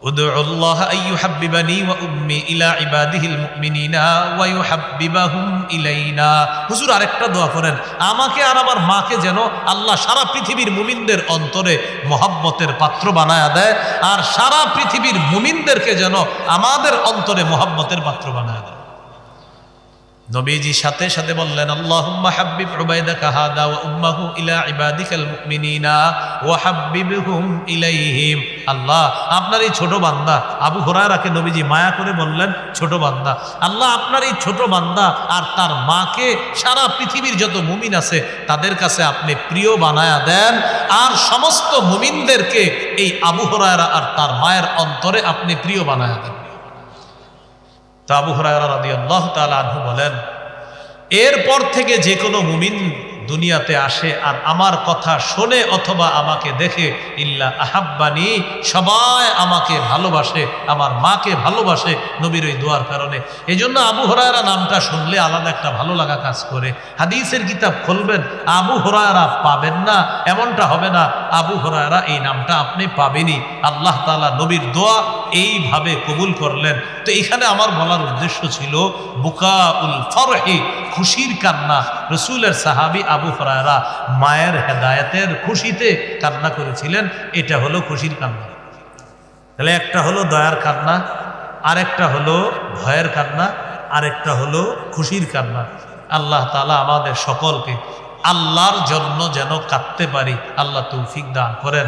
উদউল্লাহ আইয়ুহাব্বিবানি ওয়া উম্মি ইলা ইবাদিহিল মুমিনিনা ওয়া ইউহাব্বিবাহুম ইলাইনা, হুজুর আরেকটা দোয়া করেন, আমাকে আর আমার মাকে যেন আল্লাহ সারা পৃথিবীর মুমিনদের অন্তরে মহব্বতের পাত্র বানায়া দেয়, আর সারা পৃথিবীর মুমিনদেরকে যেন আমাদের অন্তরে মহব্বতের পাত্র বানায়া দেয়। নবীজি সাথে সাথে বললেন, আল্লাহুম্মা হাব্বিব উবাইদাকা হাদা ওয়া উম্মাহু ইলা ইবাদিকাল মুমিনিনা ওয়া হাব্বিবহুম ইলাইহিম, আল্লাহ আপনার এই ছোট বান্দা আবু হুরায়রাকে নবীজি মায়া করে বললেন ছোট বান্দা, আল্লাহ আপনার এই ছোট বান্দা আর তার মাকে সারা পৃথিবীর যত মুমিন আছে তাদের কাছে আপনি প্রিয় বানায়া দেন, আর সমস্ত মুমিনদেরকে এই আবু হুরায়রা আর তার মায়ের অন্তরে আপনি প্রিয় বানায়া দেন। তো আবু হুরায়রা রাদিয়াল্লাহু তাআলা আনহু বলেন, এরপর থেকে যে কোনো মুমিন দুনিয়াতে আসে আর আমার কথা শোনে অথবা আমাকে দেখে, ইল্লা আহাব্বানি, সবাই আমাকে ভালোবাসে, আমার মাকে ভালোবাসে নবীর ওই দোয়ার কারণে। এই জন্য আবু হুরায়রা নামটা শুনলে আলাদা একটা ভালো লাগা কাজ করে। হাদিসের কিতাব খুলবেন, আবু হুরায়রা পাবেন না এমনটা হবে না, আবু হুরায়রা এই নামটা আপনি পাবেনই। আল্লাহ তাআলা নবীর দোয়া এইভাবে কবুল করলেন। তো এখানে আমার বলার উদ্দেশ্য ছিল বুকাউল ফরহি, খুশির কান্না। রাসূলের সাহাবী আবু হুরায়রা মায়ের হেদায়েতের খুশিতে কান্না করেছিলেন, এটা হলো খুশির কান্না। তাহলে একটা হলো দয়ার কান্না, আরেকটা হলো ভয়ের কান্না, আরেকটা হলো খুশির কান্না। আল্লাহ তাআলা আমাদের সকলকে আল্লাহর জন্য যেন কাঁদতে পারি, আল্লাহ তৌফিক দান করেন।